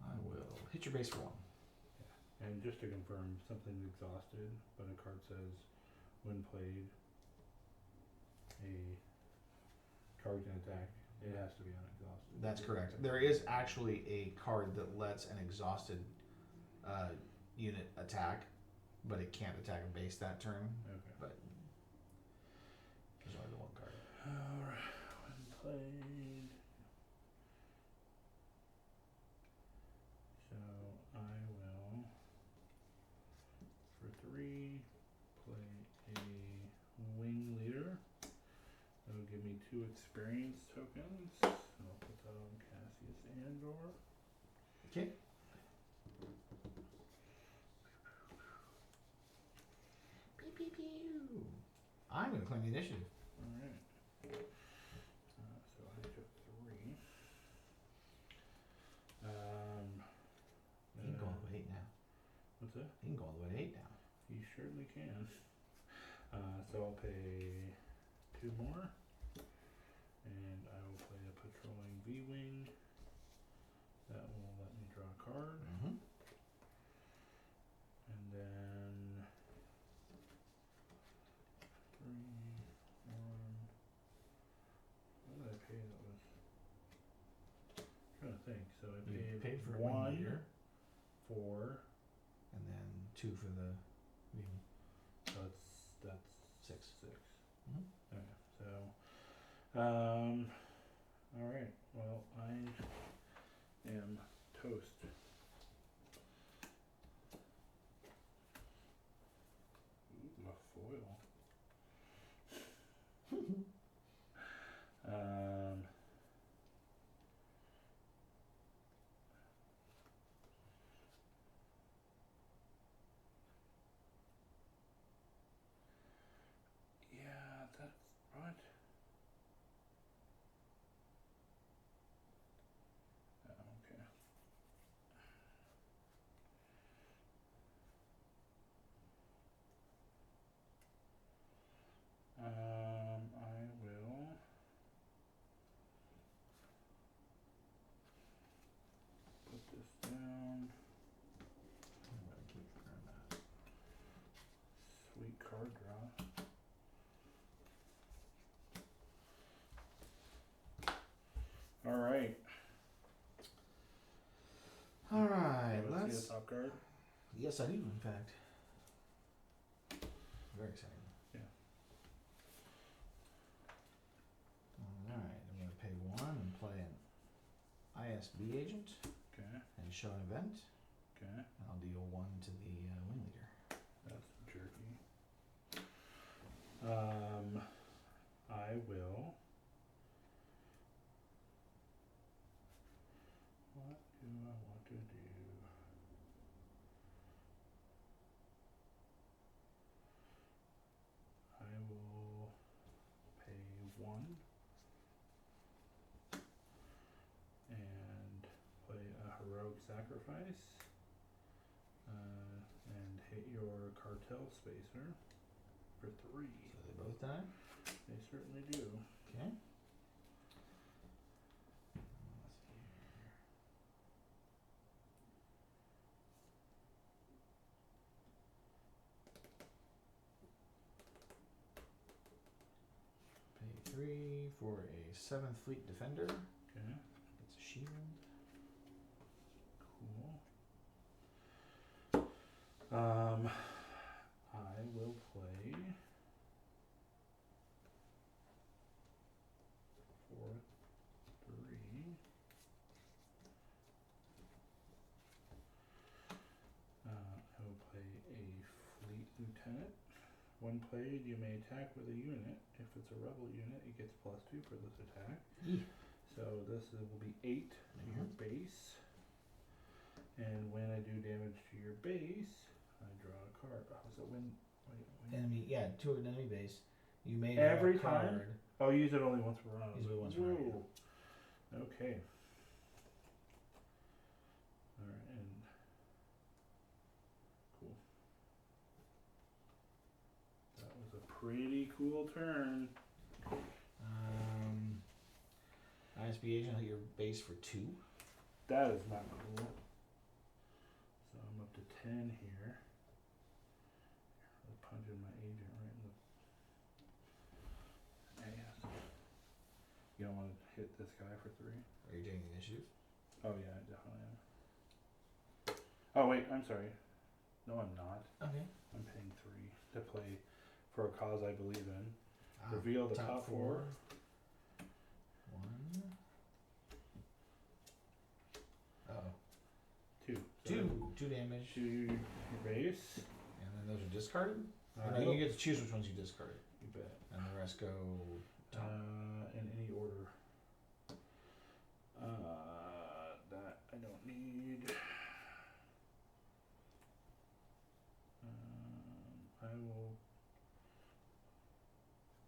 I will hit your base for 1. And just to confirm, something's exhausted, but a card says, when played, a target can attack. It has to be unexhausted. That's correct. There is actually a card that lets an exhausted unit attack, but it can't attack a base that turn. Okay. But there's only the 1 card. Alright, when played. So I will, for 3, play a wing leader. That'll give me 2 experience tokens. I'll put that on Cassius Andor. Okay. Pew, pew, pew. I'm going to claim the initiative. Alright. So I took 3. You can go all the way to 8 now. What's that? You can go all the way to 8 now. You certainly can. So I'll pay 2 more. And I will play a patrolling V-Wing. That will let me draw a card. Mm-hmm. And then 3, 1. What did I pay that was? I'm trying to think. So I You paid for 1 year, 4. and then 2 for the vehicle. So that's 6. 6. Mm-hmm. Okay. So all right. Well, I am toast. Ooh, a foil. Yeah, that's what. Okay. I will put this down. I'm going to keep trying that. Sweet card draw. All right. All right, Let's let's. see the top card. Yes, I do. In fact, very exciting. Yeah. All right, I'm going to pay 1 and play an ISB agent Okay. and show an event. Okay. And I'll deal 1 to the wing leader. That's jerky. I will. What do I want to do? I will pay 1 and play a heroic sacrifice. sacrifice. And hit your cartel spacer for 3. So they both die? They certainly do. Okay. Pay 3 for a 7th Fleet Defender. Okay. It's a shield. Cool. I will play for 3. I will play a Fleet Lieutenant. When played, you may attack with a unit. If it's a rebel unit, it gets +2 for this attack. Yeah. So this will be 8 to your base. And when I do damage to your base, I draw a card. Oh, so when? Wait. Enemy, yeah, to an enemy base. You may Every draw a time? card. Oh, use it only once per round. Use it once per round. Whoa. Okay. Alright, and cool. That was a pretty cool turn. ISB agent at your base for 2. That is not cool. So I'm up to 10 here. I'm punching my agent right in the ass. You don't want to hit this guy for 3? Are you taking the initiative? Oh yeah, I definitely am. Oh wait, I'm sorry. No, I'm not. Okay. I'm paying 3 to play for a cause I believe in. Reveal the top 4. 1. Uh-oh. 2. So 2 damage. to your base. And then those are discarded? Uh, No, you get to choose which ones you discarded. You bet. And the rest go top. In any order. That I don't need. I will.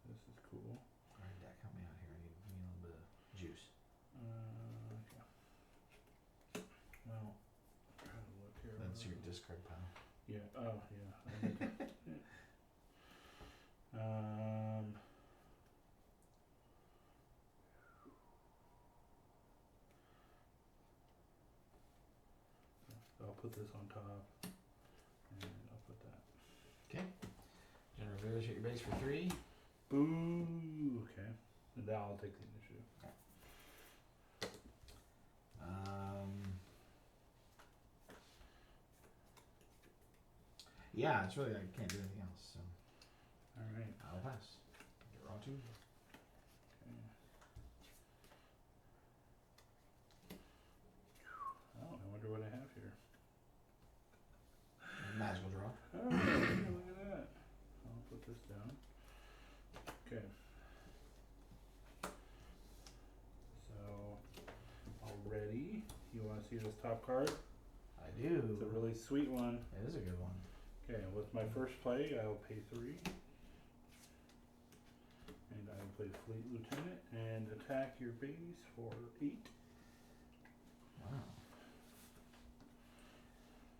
This is cool. Alright, Dak, help me out here. I need a little bit of juice. Okay. Well, I'm trying to look here. That's your discard pile. Yeah. Oh, yeah. I'll put this on top, and I'll put that. Okay. General Village at your base for 3. Boo. Okay. And now I'll take the initiative. Yeah, it's really, I can't do anything else, so Alright. I'll pass. You're on 2. Okay. Oh, I wonder what I have here. Magical draw. Oh, look at that. I'll put this down. Okay. So, already, you want to see this top card? I do. It's a really sweet one. It is a good one. Okay, with my first play, I'll pay 3. And I will play Fleet Lieutenant and attack your base for 8. Wow.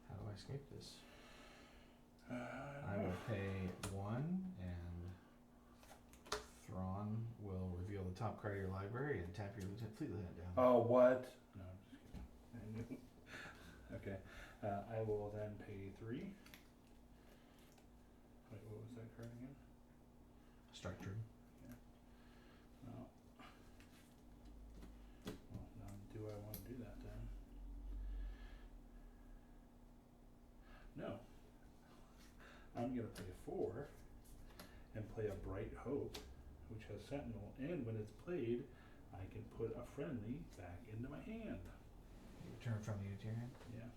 How do I escape this? I will pay 1, and Thrawn will reveal the top card of your library and tap your Fleet Lieutenant down. Oh, what? No, I'm just kidding. Okay. I will then pay 3. Wait, what was that card again? Structured. Yeah. Well, now do I want to do that then? No. I'm going to pay 4 and play a Bright Hope, which has Sentinel, and when it's played, I can put a friendly back into my hand. You return from the unit to your hand? Yeah.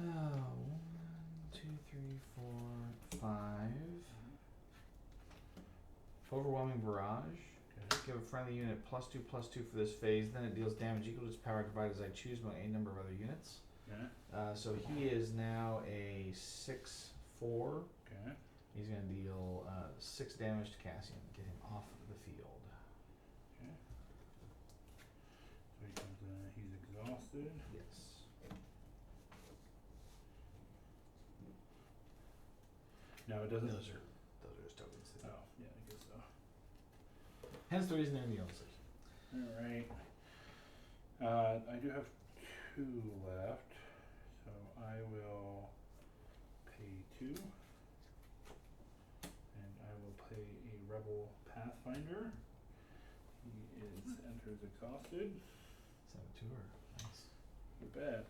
Oh, 1, 2, 3, 4, 5. Overwhelming Barrage. Okay. give a friendly unit +2/+2 for this phase. Then it deals damage equal to its power divided as I choose among a number of other units. Okay. So he is now a 6/4. Okay. He's going to deal 6 damage to Cassian. Get him off the field. Okay. So he comes in, he's exhausted. Yes. No, it doesn't. Those are his tokens. Oh, yeah, I guess so. Hence the reason they're in the illnesses. Alright. I do have 2 left, so I will pay 2. And I will play a Rebel Pathfinder. He enters exhausted. 7/2. Nice. You bet.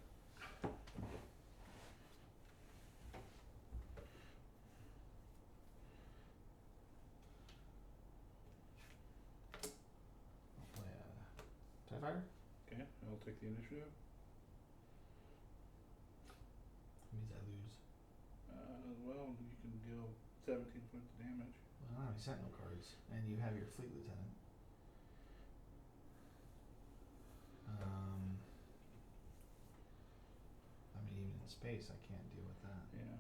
I'll play a TIE Fighter. Okay, I'll take the initiative. Means I lose. Well, you can deal 17 points of damage. Well, I don't have any Sentinel cards, and you have your Fleet Lieutenant. I mean, even in space, I can't deal with that. Yeah.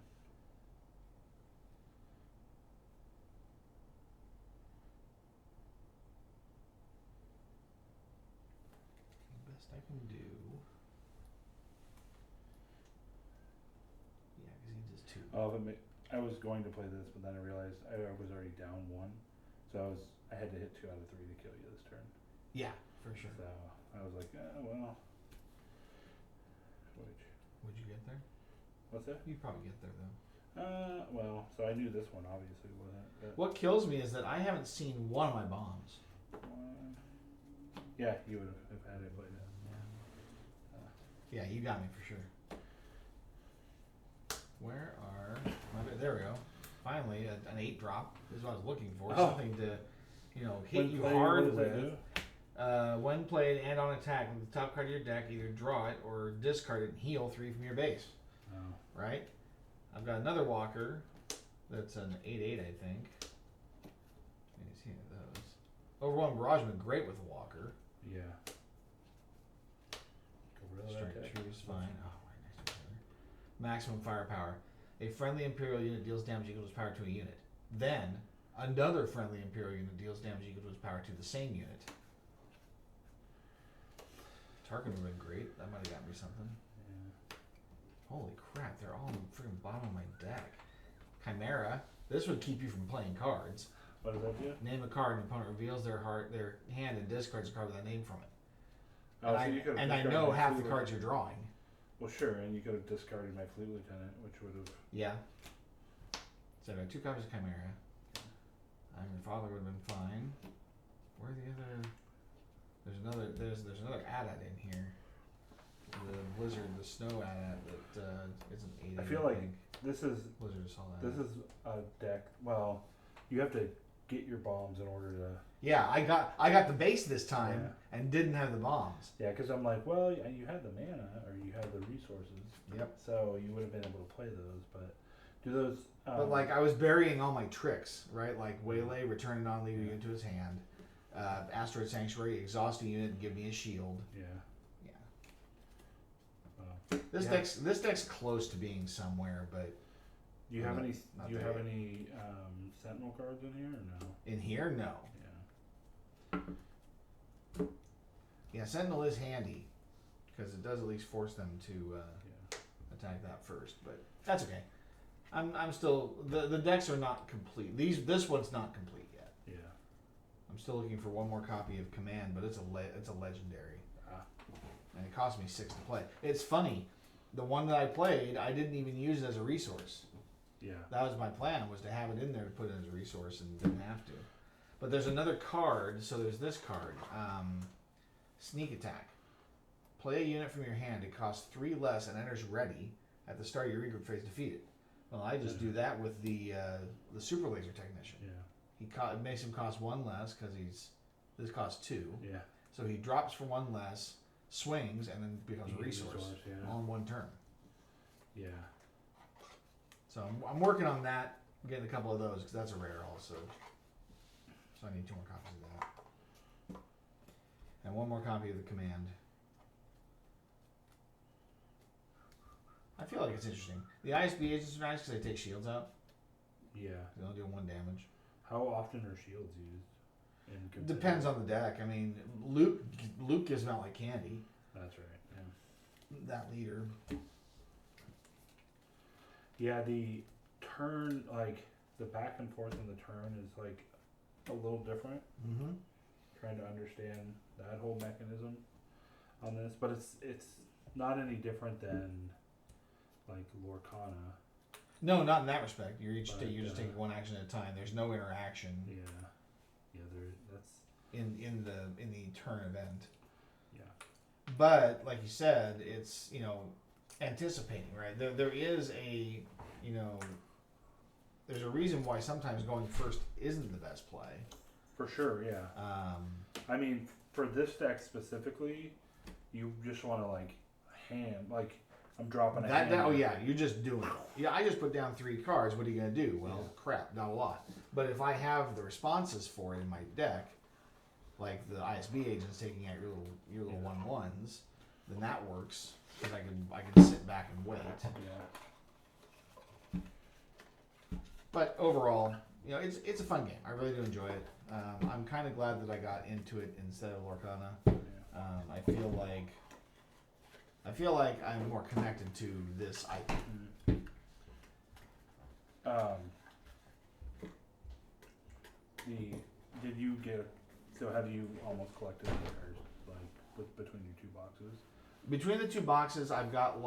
The best I can do. Yeah, because he does 2. I was going to play this, but then I realized I was already down 1, so I had to hit 2 out of 3 to kill you this turn. Yeah, for sure. So I was like, well. Would you get there? What's that? You'd probably get there though. Well, so I knew this one obviously wasn't. But What kills me is that I haven't seen one of my bombs. one. Yeah, you would have had it played it. Yeah, you got me for sure. Where are there we go. Finally, an 8 drop is what I was looking for. Oh. Something to, hit When you played, hard what does that with. do? When played and on attack, with the top card of your deck, either draw it or discard it and heal 3 from your base. Oh. Right? I've got another walker that's an 8/8, I think. Let me see those. Overwhelming Barrageman, great with a walker. Yeah. Gorilla Strike attack. 2 is fine. Oh, right next to each other. Maximum firepower. A friendly Imperial unit deals damage equal to its power to a unit. Then, another friendly Imperial unit deals damage equal to its power to the same unit. Tarkin would have been great. That might have got me something. Yeah. Holy crap, they're all on the freaking bottom of my deck. Chimera. This would keep you from playing cards. What does that do? Name a card, and the opponent reveals their hand and discards a card with that name from it. Oh, And, so you could have I discarded know my half the Fleet cards you're drawing. Well, sure, and you could have discarded my Fleet Lieutenant, which would have. Yeah. So I got 2 copies of Chimera. Your father would have been fine. Where are the other? There's another AT-AT in here. The Blizzard, the Snow AT-AT that isn't 8. I feel like this is Blizzard is all this is a deck. Well, you have to get your bombs in order to. Yeah, I got the base this time Yeah. and didn't have the bombs. Yeah, because I'm like, well, you had the mana or you had the resources. Yep. So you would have been able to play those, but do those? But like I was burying all my tricks, right? Like Waylay, return a non-legal unit to his hand. Asteroid Sanctuary, exhaust a unit and give me a shield. Yeah. Yeah. Well, This deck's close to being somewhere, but do you have any? Not Do you there have yet. any Sentinel cards in here or no? in here, no. Yeah. Yeah, Sentinel is handy because it does at least force them to Yeah. attack that first, but that's okay. I'm still the decks are not complete. This one's not complete yet. Yeah. I'm still looking for one more copy of Command, but it's a legendary, and it cost me 6 to play. It's funny, the one that I played, I didn't even use it as a resource. Yeah. That was my plan, was to have it in there to put it as a resource and didn't have to. But there's another card, so there's this card, Sneak Attack. Play a unit from your hand. It costs 3 less and enters ready. At the start of your regroup phase, defeat it. Well, I just do that with the Super Laser Technician. Yeah. It makes him cost 1 less because this costs 2. Yeah. So he drops for 1 less, swings, and then becomes a resource Yeah. all in 1 turn. Yeah. So I'm working on that, getting a couple of those because that's a rare also. So I need 2 more copies of that. And one more copy of the command. I feel like it's interesting. The ISB agents are nice because they take shields out. Yeah. They only do 1 damage. How often are shields used? Depends on the deck. I mean, Luke gives them out like candy. That's right. Yeah. That leader. Yeah, the turn, like the back and forth in the turn is like a little different. Mm-hmm. Trying to understand that whole mechanism on this, but it's not any different than like Lorcana. No, not in that respect. You're just taking one action at a time. There's no interaction. Yeah, that's in the turn event. Yeah. But like you said, it's anticipating, right? There is a there's a reason why sometimes going first isn't the best play. For sure, yeah. I mean, for this deck specifically, you just want to I'm dropping a hand. Oh yeah, you're just doing it. Yeah, I just put down 3 cards. What are you gonna do? Well, crap, not a lot. But if I have the responses for it in my deck, like the ISB agents taking out your little 1/1s, then that works because I can sit back and wait. Yeah. But overall, it's a fun game. I really do enjoy it. I'm kind of glad that I got into it instead of Lorcana. Yeah. I feel like I'm more connected to this IP. Did you get? So have you almost collected the pairs, between your 2 boxes? Between the 2 boxes, I've got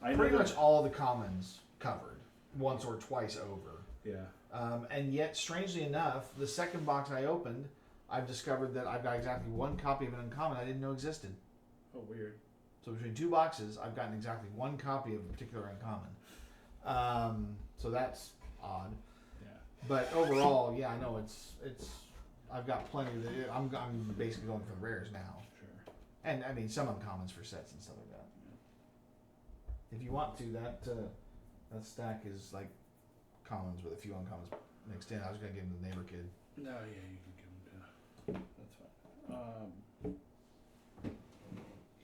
I pretty much all the commons covered once or twice over. Yeah. And yet, strangely enough, the second box I opened, I've discovered that I've got exactly 1 copy of an uncommon I didn't know existed. Oh, weird. So between 2 boxes, I've gotten exactly 1 copy of a particular uncommon. So that's odd. Yeah. But overall, yeah, I know it's. I've got plenty. I'm basically going for the rares now. Sure. And I mean some uncommons for sets and stuff like that. Yeah. If you want to, that stack is like commons with a few uncommons mixed in. I was gonna give them to the neighbor kid. No, yeah, you can give them to. That's fine.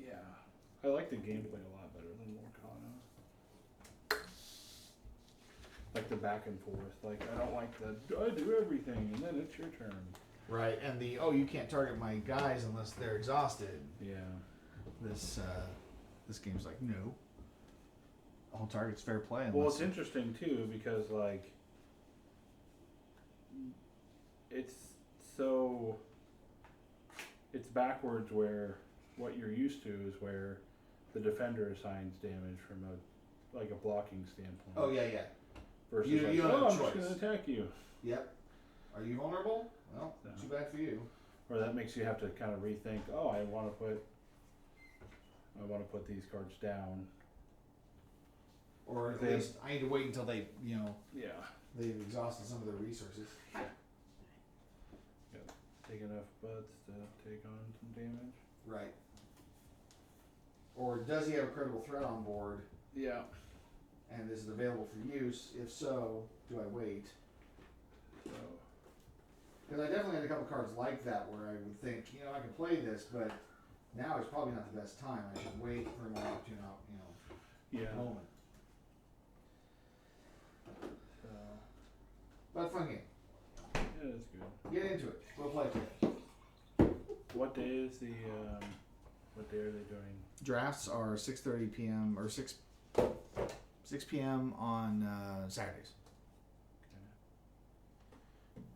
Yeah, I like the gameplay a lot better than Lorcana. Like the back and forth. Like I don't like I do everything and then it's your turn. Right, and you can't target my guys unless they're exhausted. Yeah. This game's like no. All targets fair play. Well, it's interesting too because it's backwards where what you're used to is where the defender assigns damage from a blocking standpoint. Oh yeah. Versus you don't have a I'm choice. just going to attack you. Yep. Are you vulnerable? Well, No. too bad for you. Or that makes you have to kind of rethink. Oh, I want to put these cards down. Or at least I need to wait until they, Yeah. they've exhausted some of their resources. Take enough butts to take on some damage. Right. Or does he have a critical threat on board? Yeah. And is it available for use? If so, do I wait? So. Because I definitely had a couple cards like that where I would think, I can play this, but now is probably not the best time. I should wait for my opportune, moment. So. But fun game. Yeah, that's good. Get into it. We'll play today. What day is what day are they doing? Drafts are 6:30 p.m. or 6 p.m. on Saturdays. Okay.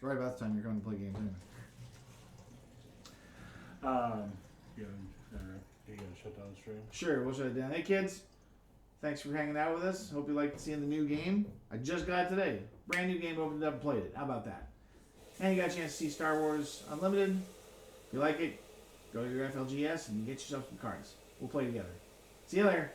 Right about the time you're going to play games anyway. You gonna shut down the stream? Sure, we'll shut it down. Hey kids, thanks for hanging out with us. Hope you liked seeing the new game. I just got it today. Brand new game, opened it up and played it. How about that? And you got a chance to see Star Wars Unlimited. If you like it, go to your FLGS and get yourself some cards. We'll play together. See you later.